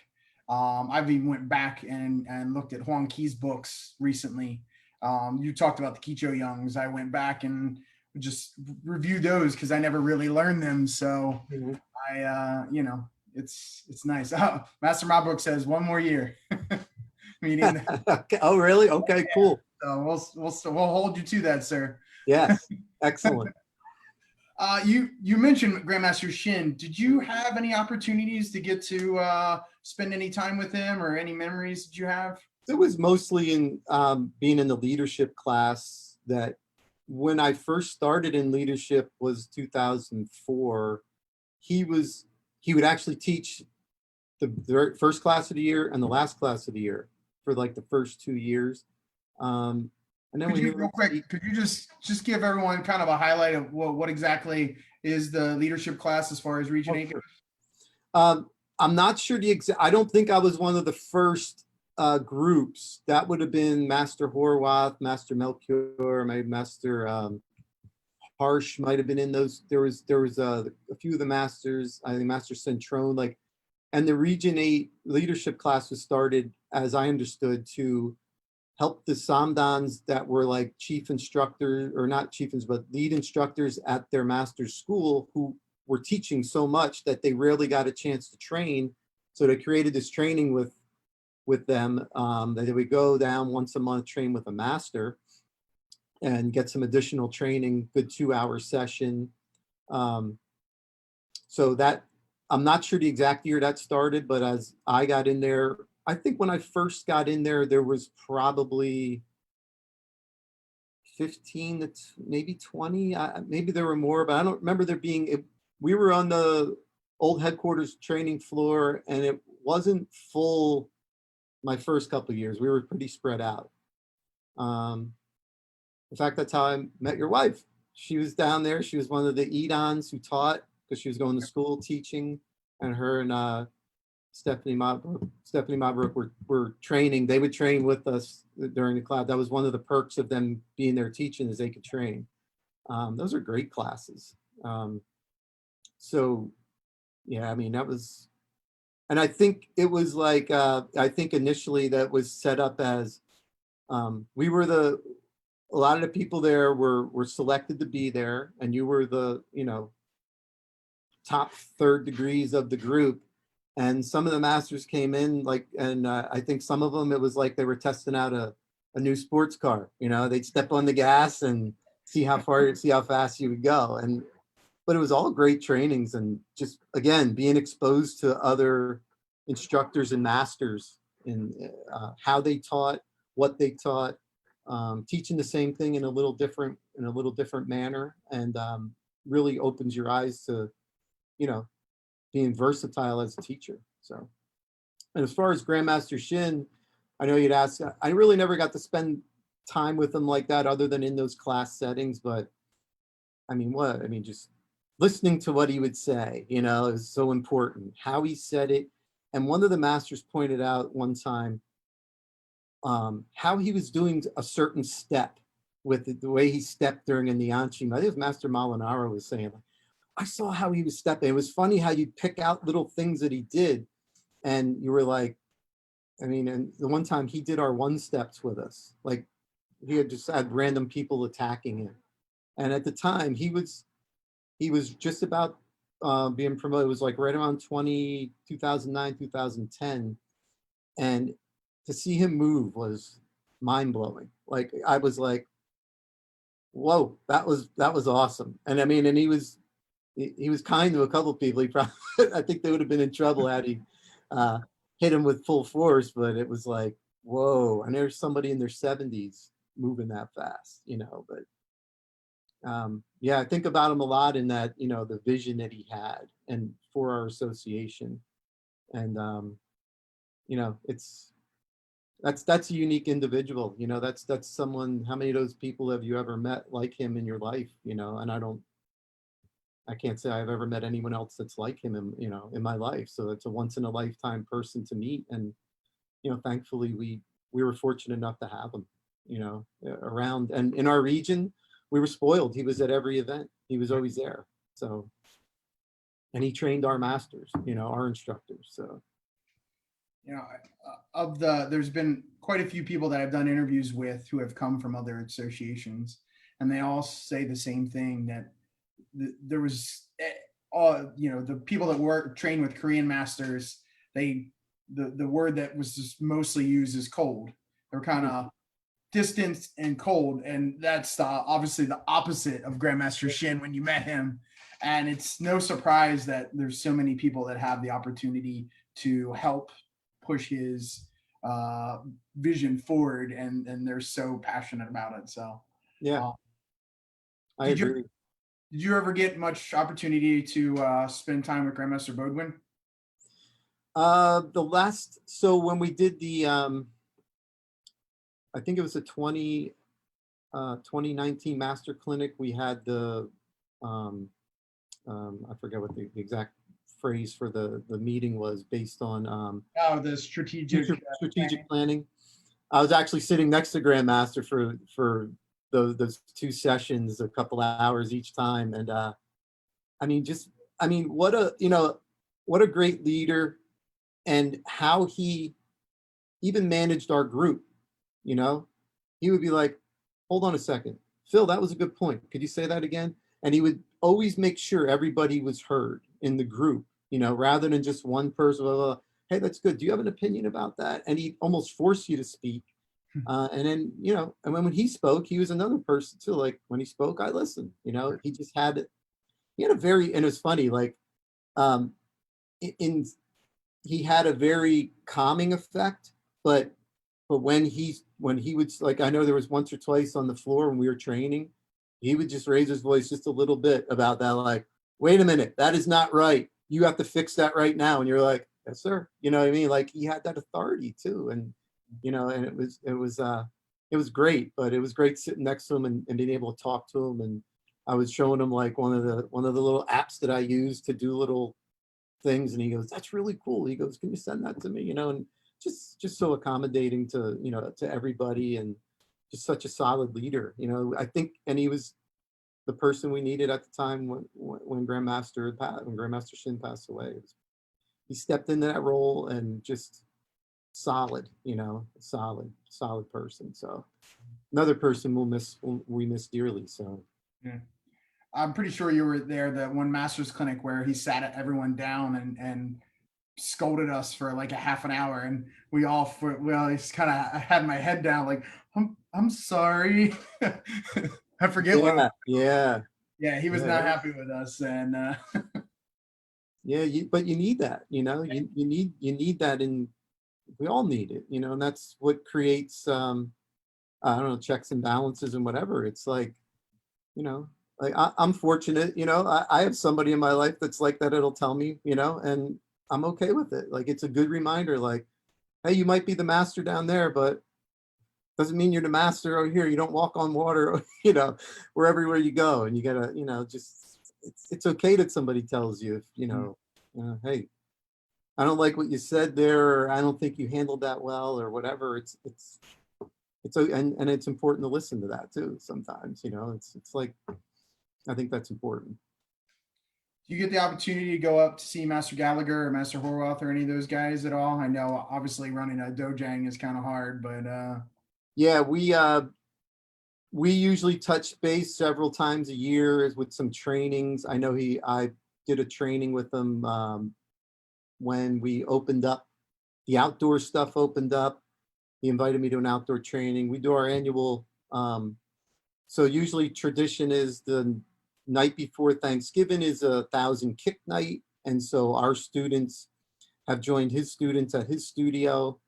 I've even went back and looked at Huang Qi's books recently. You talked about the Kicho Youngs. I went back and just reviewed those because I never really learned them. So I, it's nice. Oh, Master Mobrook says 1 more year. Meaning. Okay. Oh, really? Okay, yeah. Cool. So we'll hold you to that, sir. Yes, excellent. You mentioned Grandmaster Shin. Did you have any opportunities to get to spend any time with him, or any memories that you have? It was mostly in being in the leadership class. That when I first started in leadership was 2004. He would actually teach the first class of the year and the last class of the year for like the first 2 years. And then real quick, could you just give everyone kind of a highlight of what exactly is the leadership class as far as Region 8 goes? I'm not sure I don't think I was one of the first groups. That would have been Master Horwath, Master Melchior, maybe Master Harsh might have been in those. There was a few of the masters. I think Master Centrone, and the Region 8 leadership class was started, as I understood, to help the Samdans that were like chief instructors, or not chief, but lead instructors at their master's school, who were teaching so much that they rarely got a chance to train. So they created this training with them, that they would go down once a month, train with a master, and get some additional training, good 2-hour session. So that, I'm not sure the exact year that started, but as I got in there, I think when I first got in there, there was probably 15 to maybe 20, maybe there were more, but I don't remember there being, we were on the old headquarters training floor, and it wasn't full my first couple of years. We were pretty spread out. In fact, that's how I met your wife. She was down there. She was one of the Edons who taught, because she was going to school teaching, and her and Stephanie Mabrook were training. They would train with us during the class. That was one of the perks of them being there teaching, is they could train. Those are great classes. So yeah, I mean, that was, and I think it was like, I think initially that was set up as, we were a lot of the people there were selected to be there, and you were the, top third degrees of the group. And some of the masters came in like, and I think some of them, it was like they were testing out a new sports car. They'd step on the gas and see how fast you would go. But it was all great trainings, and just, again, being exposed to other instructors and masters, and how they taught, what they taught, teaching the same thing in a little different manner, and really opens your eyes to, being versatile as a teacher. So, and as far as Grandmaster Shin, I know you'd ask, I really never got to spend time with him like that, other than in those class settings. But I mean, just listening to what he would say, is so important, how he said it. And one of the masters pointed out one time, how he was doing a certain step with the way he stepped during a Nyanchi. I think it was Master Molinaro was saying, I saw how he was stepping. It was funny how you'd pick out little things that he did, and you were like, and the one time he did our one steps with us, like he had just had random people attacking him. And at the time he was just about being promoted. It was like right around 2009, 2010. And to see him move was mind blowing. Like, I was like, whoa, that was awesome. And and he was kind to a couple of people. He probably, I think they would have been in trouble had he hit him with full force, but it was like, whoa. And there's somebody in their 70s moving that fast, but yeah, I think about him a lot in that, the vision that he had, and for our association. And that's a unique individual. That's someone. How many of those people have you ever met like him in your life? And I can't say I've ever met anyone else that's like him in my life. So it's a once in a lifetime person to meet. And thankfully we were fortunate enough to have him around. And in our region, we were spoiled. He was at every event. He was always there. So, and he trained our masters, our instructors. So, there's been quite a few people that I've done interviews with who have come from other associations, and they all say the same thing, that there was the people that were trained with Korean masters, the word that was just mostly used is cold. They're kind of distant and cold, and that's obviously the opposite of Grandmaster Shin when you met him. And it's no surprise that there's so many people that have the opportunity to help push his vision forward, and they're so passionate about it. So yeah, I agree. Did you ever get much opportunity to spend time with Grandmaster Bodwin? So when we did the, I think it was a 2019 Master Clinic, we had the, I forget what the exact phrase for the meeting was, based on The strategic planning. I was actually sitting next to Grandmaster for those two sessions, a couple hours each time. And what a great leader, and how he even managed our group. He would be like, hold on a second, Phil, that was a good point. Could you say that again? And he would always make sure everybody was heard in the group, rather than just one person. Hey, that's good. Do you have an opinion about that? And he almost forced you to speak. And then, and when he spoke, he was another person too. Like, when he spoke, I listened. He just had, he had a very, and it was funny, like, he had a very calming effect, but when he would, like, I know there was once or twice on the floor when we were training, he would just raise his voice just a little bit about that, like, wait a minute, that is not right. You have to fix that right now. And you're like, yes, sir. You know what I mean? Like, he had that authority too. And, and it was great, but it was great sitting next to him and being able to talk to him. And I was showing him like one of the little apps that I use to do little things, and he goes, "That's really cool." He goes, "Can you send that to me?" And just so accommodating to to everybody, and just such a solid leader. I think, and he was the person we needed at the time when Grandmaster Shin passed away. He stepped into that role and just solid, solid person. So another person we miss dearly. So Yeah. I'm pretty sure you were there that one master's clinic where he sat everyone down and scolded us for like a half an hour, and I just kind of had my head down like I'm sorry. I forget what. yeah, Yeah, he was yeah, not happy with us, and yeah. But you need that, you need that, and we all need it, and that's what creates I don't know, checks and balances and whatever. It's like, like I'm fortunate, I have somebody in my life that's like that. It'll tell me, and I'm okay with it. Like, it's a good reminder, like, hey, you might be the master down there, but doesn't mean you're the master over here. You don't walk on water, where everywhere you go. And you gotta, just, it's okay that somebody tells you, if, hey, I don't like what you said there, or I don't think you handled that well, or whatever. And it's important to listen to that too. Sometimes, it's like, I think that's important. do you get the opportunity to go up to see Master Gallagher or Master Horwath or any of those guys at all? I know obviously running a dojang is kind of hard, but Yeah, we usually touch base several times a year with some trainings. I did a training with him when we opened up, the outdoor stuff opened up. He invited me to an outdoor training. We do our annual, so usually tradition is the night before Thanksgiving is a 1,000 kick night. And so our students have joined his students at his studio.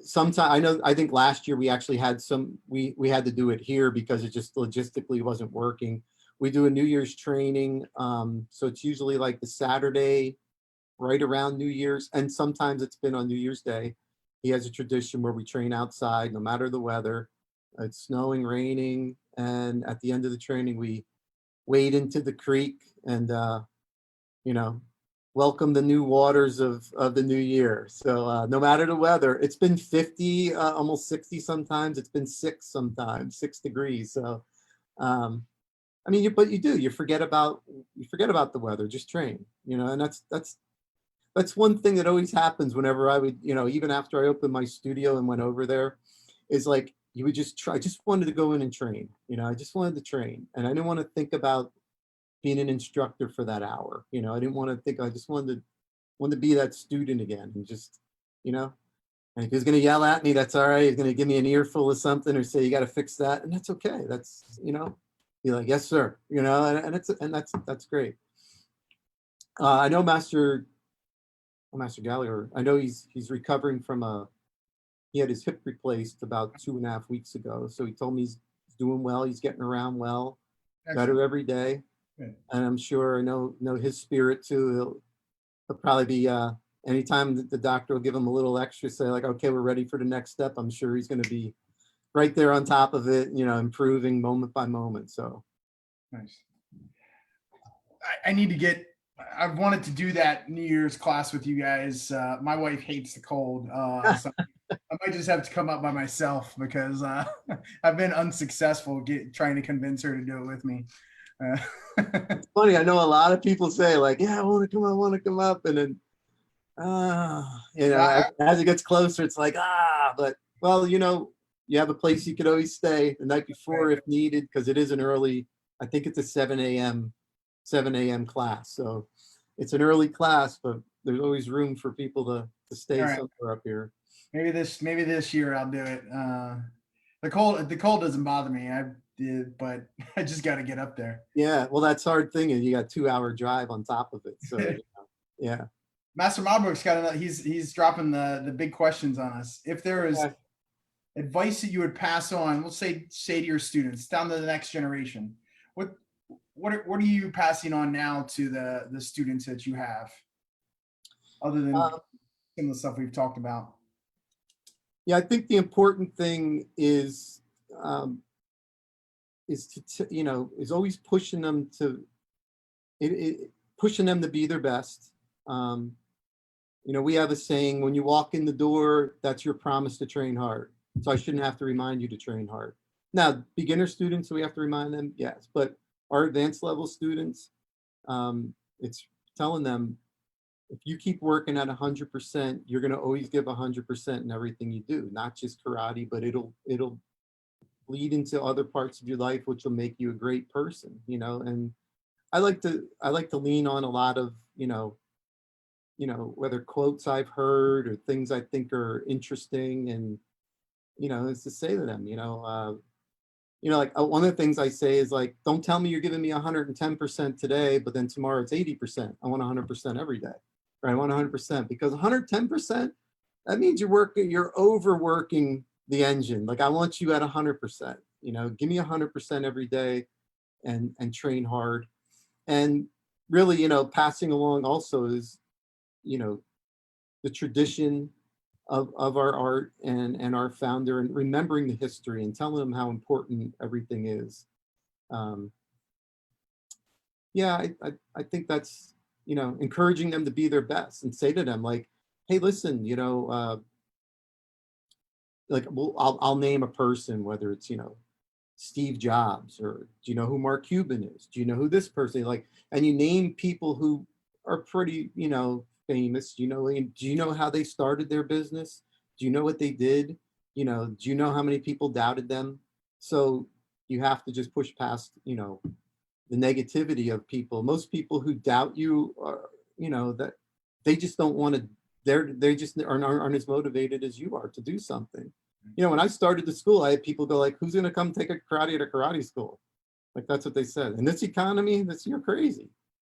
Sometime, I think last year we actually had we had to do it here because it just logistically wasn't working. We do a New Year's training. So it's usually like the Saturday right around New Year's, and sometimes it's been on New Year's Day. He has a tradition where we train outside no matter the weather. It's snowing, raining, and at the end of the training we wade into the creek and you know welcome the new waters of the new year. So no matter the weather, it's been 50, almost 60 sometimes. It's been 6 degrees. So I mean, but you forget about the weather. Just train, and that's one thing that always happens whenever I would, even after I opened my studio and went over there, is like you would just try. I just wanted to go in and train. I just wanted to train, and I didn't want to think about being an instructor for that hour. I didn't want to think. I just wanted to be that student again, and just, and if he's going to yell at me, that's all right. He's going to give me an earful of something or say you got to fix that, and that's okay. That's be like, yes sir, and that's great. I know Master Gallagher. I know he's recovering from he had his hip replaced about 2.5 weeks ago. So he told me he's doing well. He's getting around well, better every day. Good. And I'm sure, I know his spirit too. He'll probably be, anytime the doctor will give him a little extra, say like, okay, we're ready for the next step. I'm sure he's going to be right there on top of it, improving moment by moment. So nice. I need to get. I've wanted to do that New Year's class with you guys. My wife hates the cold, so I might just have to come up by myself because I've been unsuccessful trying to convince her to do it with me. It's funny. I know a lot of people say like, yeah, I want to come up. And then, as it gets closer, it's like, but well, you have a place you could always stay the night before if needed, because it is an early, I think it's a 7 a.m. class. So it's an early class, but there's always room for people to stay somewhere up here. Maybe this year I'll do it. The cold doesn't bother me. But I just got to get up there. Yeah, well, that's hard thing, and you got 2-hour drive on top of it. So yeah. Master Mobrook's got he's dropping the big questions on us. If there is advice that you would pass on, let's say to your students down to the next generation, what are you passing on now to the students that you have, other than some of the stuff we've talked about? Yeah, I think the important thing is is always pushing them to pushing them to be their best. We have a saying, when you walk in the door, that's your promise to train hard. So I shouldn't have to remind you to train hard. Now, beginner students, we have to remind them, yes, but our advanced level students, it's telling them, if you keep working at 100%, you're going to always give 100% in everything you do, not just karate, but it'll bleed into other parts of your life, which will make you a great person, and I like to lean on a lot of, whether quotes I've heard or things I think are interesting, and, is to say to them, like one of the things I say is like, don't tell me you're giving me 110% today, but then tomorrow it's 80%. I want 100% every day, right? I want 100% because 110%, that means you're overworking the engine. Like I want you at 100%, give me 100% every day and train hard. And really, passing along also is, the tradition of our art and our founder, and remembering the history and telling them how important everything is. Yeah, I think that's, encouraging them to be their best and say to them like, hey, listen, like I'll name a person, whether it's, Steve Jobs, or do you know who Mark Cuban is? Do you know who this person like? And you name people who are pretty, famous. Do you know how they started their business? Do you know what they did? Do you know how many people doubted them? So you have to just push past, the negativity of people. Most people who doubt you are, that they just don't want to, they just aren't as motivated as you are to do something. When I started the school, I had people go like, who's going to come take a karate at a karate school? Like, that's what they said. In this economy, you're crazy.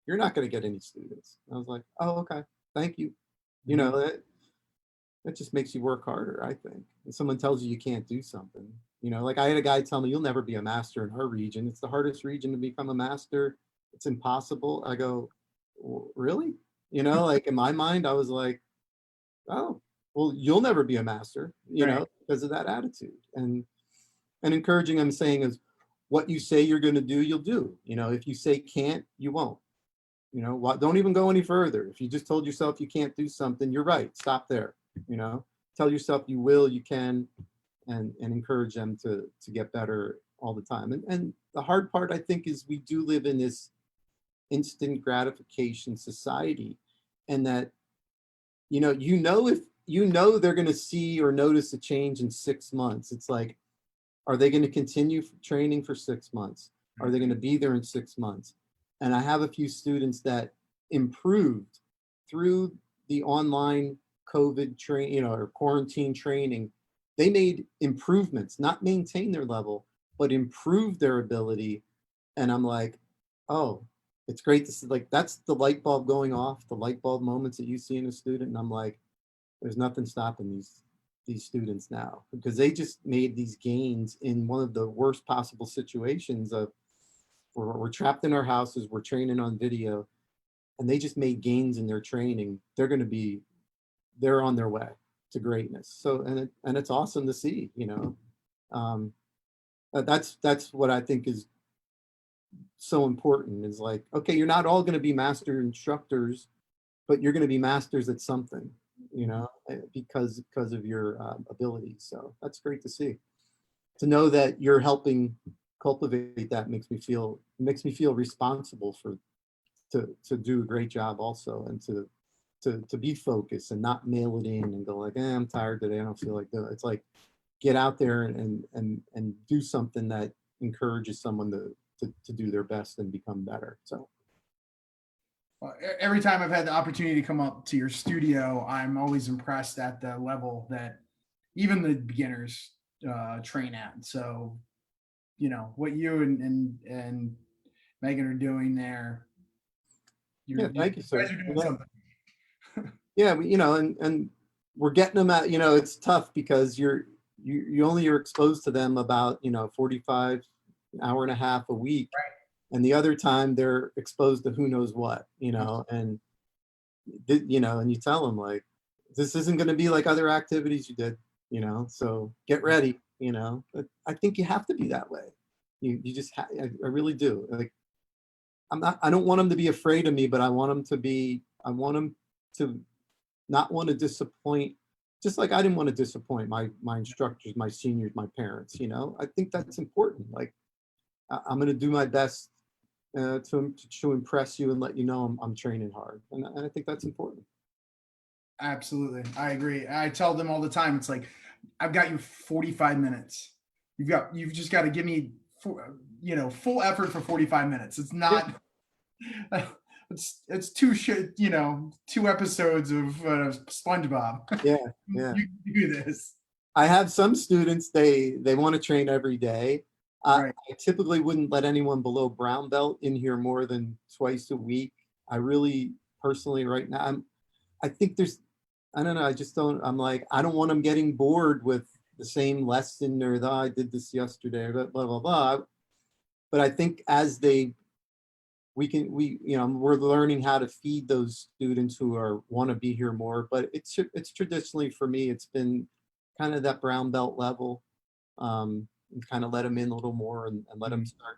You're not going to get any students. I was like, oh, okay. Thank you. That just makes you work harder, I think. If someone tells you you can't do something, like I had a guy tell me, you'll never be a master in our region. It's the hardest region to become a master. It's impossible. I go, really? Like in my mind, I was like, oh, well, you'll never be a master, because of that attitude. And encouraging them, saying is, what you say you're going to do, you'll do. If you say can't, you won't. Don't even go any further. If you just told yourself you can't do something, you're right. Stop there. Tell yourself you will, you can, and encourage them to get better all the time. And the hard part, I think, is we do live in this instant gratification society, and that, if they're going to see or notice a change in 6 months, it's like, are they going to continue training for 6 months? Are they going to be there in 6 months? And I have a few students that improved through the online COVID or quarantine training. They made improvements, not maintain their level, but improve their ability. And I'm like, oh, it's great to see, like, that's the light bulb going off, the light bulb moments that you see in a student. And I'm like, there's nothing stopping these students now, because they just made these gains in one of the worst possible situations of, we're trapped in our houses, we're training on video, and they just made gains in their training. They're on their way to greatness. So, and it's awesome to see, that's what I think is so important, is like, okay, you're not all going to be master instructors, but you're going to be masters at something, because of your abilities. So that's great to see. To know that you're helping cultivate that makes me feel responsible to do a great job also, and to be focused and not mail it in and go like, I'm tired today, I don't feel like doing it. It's like, get out there and do something that encourages someone to do their best and become better. So every time I've had the opportunity to come up to your studio, I'm always impressed at the level that even the beginners train at. So, what you and Megan are doing there. Thank you, sir. You guys are doing something. Yeah, and we're getting them at, it's tough because you only are exposed to them about, 45, an hour and a half a week. Right. And the other time they're exposed to who knows what, and you tell them like, this isn't going to be like other activities you did, so get ready, but I think you have to be that way. You just I really do. Like, I don't want them to be afraid of me, but I want them to not want to disappoint, just like I didn't want to disappoint my instructors, my seniors, my parents, I think that's important. Like, I'm going to do my best to impress you and let you know I'm training hard. And I think that's important. Absolutely. I agree. I tell them all the time, it's like, I've got you 45 minutes. You've just got to give me, full effort for 45 minutes. It's not, it's two episodes of SpongeBob. Yeah. Yeah. You do this. I have some students, they want to train every day. Right. I typically wouldn't let anyone below brown belt in here more than twice a week. I really personally right now, I think I don't know, I just don't, I'm like, I don't want them getting bored with the same lesson or I did this yesterday, or blah, blah, blah. But I think as we're learning how to feed those students who want to be here more, but it's traditionally for me, it's been kind of that brown belt level, and kind of let them in a little more and let them start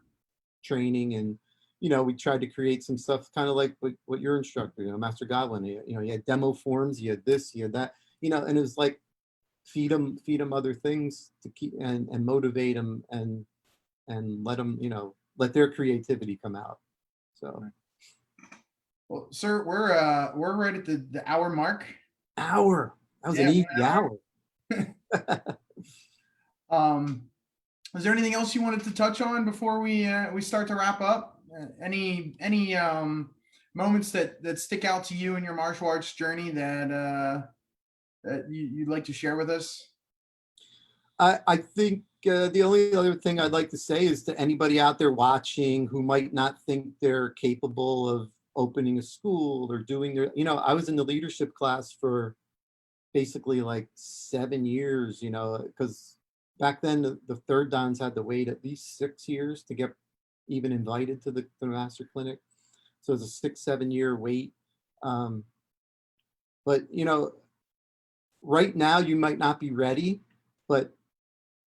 training. And, we tried to create some stuff kind of like what your instructor, Master Gallagher, you had demo forms, you had this, you had that, and it was like, feed them other things to keep and motivate them and let them, let their creativity come out. So. Well, sir, we're right at the hour mark. Hour. That was an easy hour. Is there anything else you wanted to touch on before we start to wrap up? Any moments that stick out to you in your martial arts journey that you'd like to share with us? I think the only other thing I'd like to say is to anybody out there watching who might not think they're capable of opening a school or doing their, I was in the leadership class for basically like 7 years, because back then the third dans had to wait at least 6 years to get even invited to the master clinic. So it's a 6-7 year wait. But right now you might not be ready, but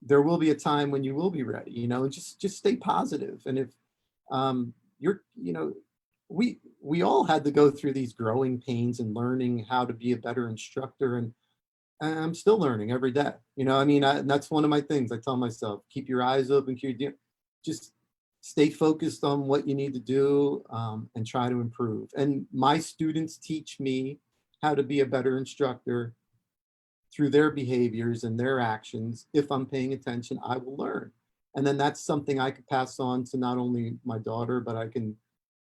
there will be a time when you will be ready, and just stay positive. And if we all had to go through these growing pains and learning how to be a better instructor, and I'm still learning every day. That's one of my things I tell myself: keep your eyes open, just stay focused on what you need to do, and try to improve. And my students teach me how to be a better instructor through their behaviors and their actions. If I'm paying attention, I will learn. And then that's something I could pass on to not only my daughter, but I can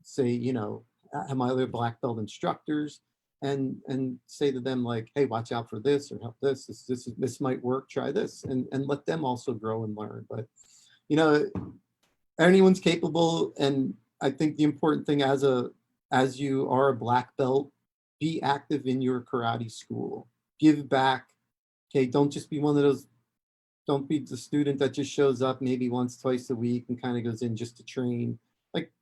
say, have my other black belt instructors and say to them like, hey, watch out for this, or help this might work, try this, and let them also grow and learn. But, anyone's capable. And I think the important thing as you are a black belt, be active in your karate school. Give back. Okay, don't just be one of those, don't be the student that just shows up maybe once, twice a week and kind of goes in just to train. Like,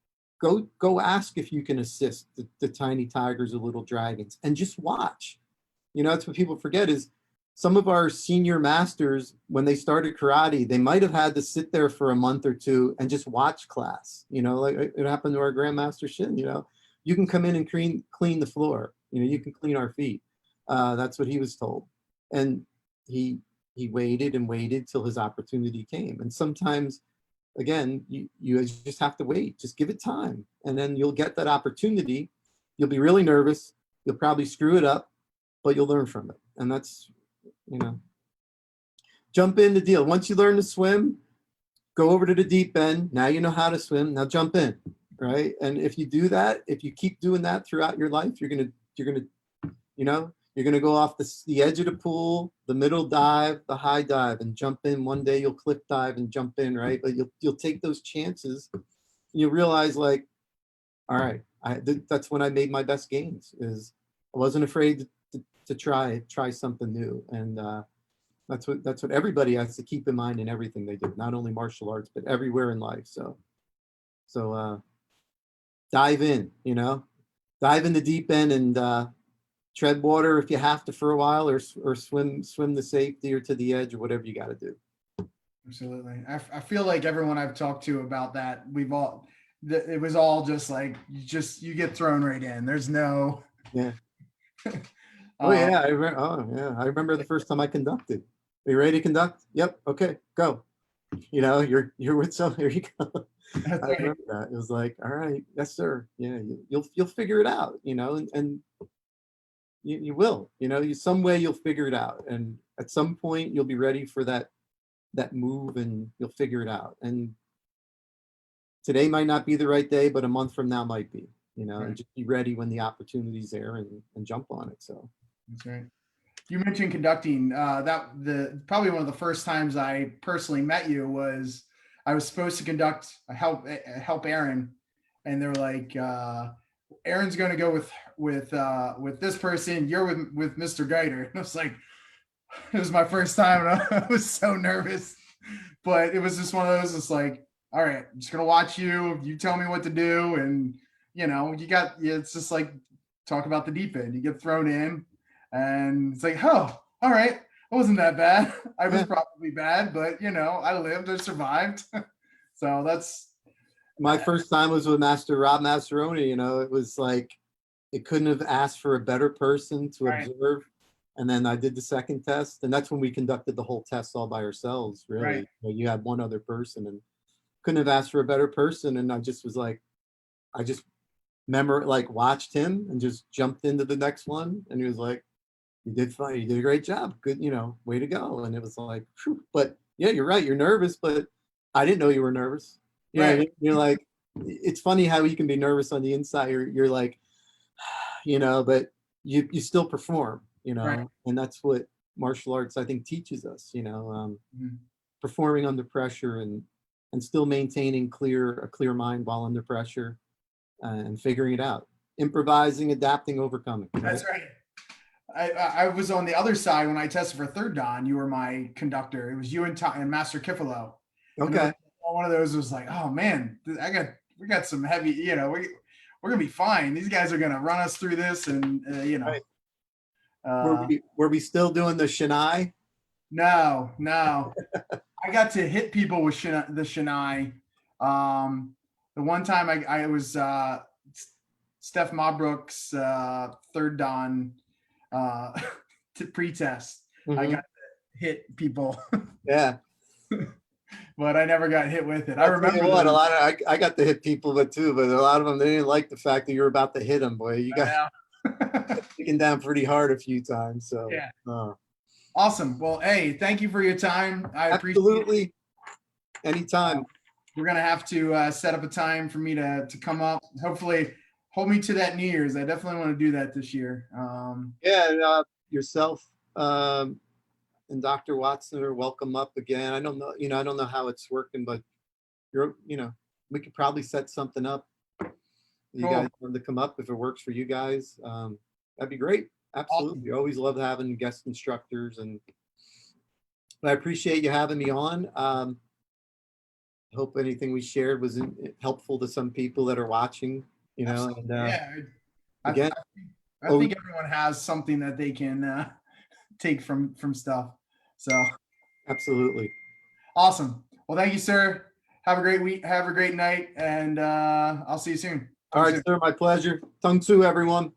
go ask if you can assist the tiny tigers or little dragons, and just watch. That's what people forget is some of our senior masters, when they started karate, they might have had to sit there for a month or two and just watch class. Like it happened to our Grandmaster Shin. You can come in and clean the floor. You can clean our feet. That's what he was told. And he waited and waited till his opportunity came. And sometimes, again, you just have to wait. Just give it time. And then you'll get that opportunity. You'll be really nervous. You'll probably screw it up, but you'll learn from it. And that's, jump in the deal. Once you learn to swim, go over to the deep end. Now you know how to swim. Now jump in, right? And if you do that, if you keep doing that throughout your life, you're gonna go off the edge of the pool, the middle dive, the high dive, and jump in. One day you'll cliff dive and jump in, right? But you'll take those chances. You realize, like, all right, that's when I made my best gains. Is I wasn't afraid to try something new, and that's what everybody has to keep in mind in everything they do, not only martial arts but everywhere in life. So dive in, dive in the deep end and tread water if you have to for a while, or swim the safety or to the edge or whatever you got to do. Absolutely. I feel like everyone I've talked to about that, it was all just like, you get thrown right in. There's no, Yeah. Oh yeah. I remember the first time I conducted. Are you ready to conduct? Yep. Okay, go. You know, you're with some, here you go. that's I right. remember that. It was like, all right, yes, sir. Yeah, you'll figure it out, you know, and you will, you know, some way you'll figure it out. And at some point you'll be ready for that move and you'll figure it out. And today might not be the right day, but a month from now might be, you know, Right. and just be ready when the opportunity's there and jump on it. So That's right. You mentioned conducting. Probably one of the first times I personally met you was I was supposed to conduct help Aaron, and they're like, Aaron's going to go with this person. You're with Mr. Geiter. And I was like, it was my first time, and I was so nervous, but it was just one of those. It's like, all right, I'm just gonna watch you. You tell me what to do, and it's just like talk about the deep end. You get thrown in, and it's like, oh, all right, it wasn't that bad. I was probably bad, but I lived, I survived. So that's my first time was with Master Rob Masseroni. You know, it was like it couldn't have asked for a better person to right. observe. And then I did the second test, and that's when we conducted the whole test all by ourselves. Really, Right. you had one other person, and couldn't have asked for a better person. And I just was like, I just watched him and just jumped into the next one. And he was like, "You did fine. You did a great job. Good, way to go." And it was like, phew. But yeah, you're right. You're nervous, but I didn't know you were nervous. Right. You're like, it's funny how you can be nervous on the inside. You're like, but you still perform. Right. And that's what martial arts, I think, teaches us, Mhm. performing under pressure and still maintaining a clear mind while under pressure, and figuring it out, improvising, adapting, overcoming. That's right. I was on the other side when I tested for third dan. You were my conductor. It was you and Master Kifalo. Okay. One of those was like, oh man, we got some heavy, we're gonna be fine. These guys are gonna run us through this, and Right. Were we still doing the Shinai? No. I got to hit people with the Shinai. The one time I was Steph Mabrook's third dan to pretest. I got to hit people. Yeah. But I never got hit with it. I remember what, a lot of I got to hit people, but a lot of them, they didn't like the fact that you were about to hit them. Boy, you got taken down pretty hard a few times. So yeah. Awesome. Well, hey, thank you for your time. I appreciate it. Anytime. We're gonna have to set up a time for me to come up. Hopefully, hold me to that New Year's. I definitely want to do that this year. Yourself and Dr. Watson are welcome up again. I don't know, I don't know how it's working, but we could probably set something up. You guys want to come up if it works for you guys. That'd be great. Absolutely. You always love having guest instructors, but I appreciate you having me on. I hope anything we shared was helpful to some people that are watching, and I again, I think everyone has something that they can take from stuff. So absolutely. Awesome. Well, thank you, sir. Have a great week. Have a great night. And I'll see you soon. All right, sir. My pleasure. Tung Tzu, everyone.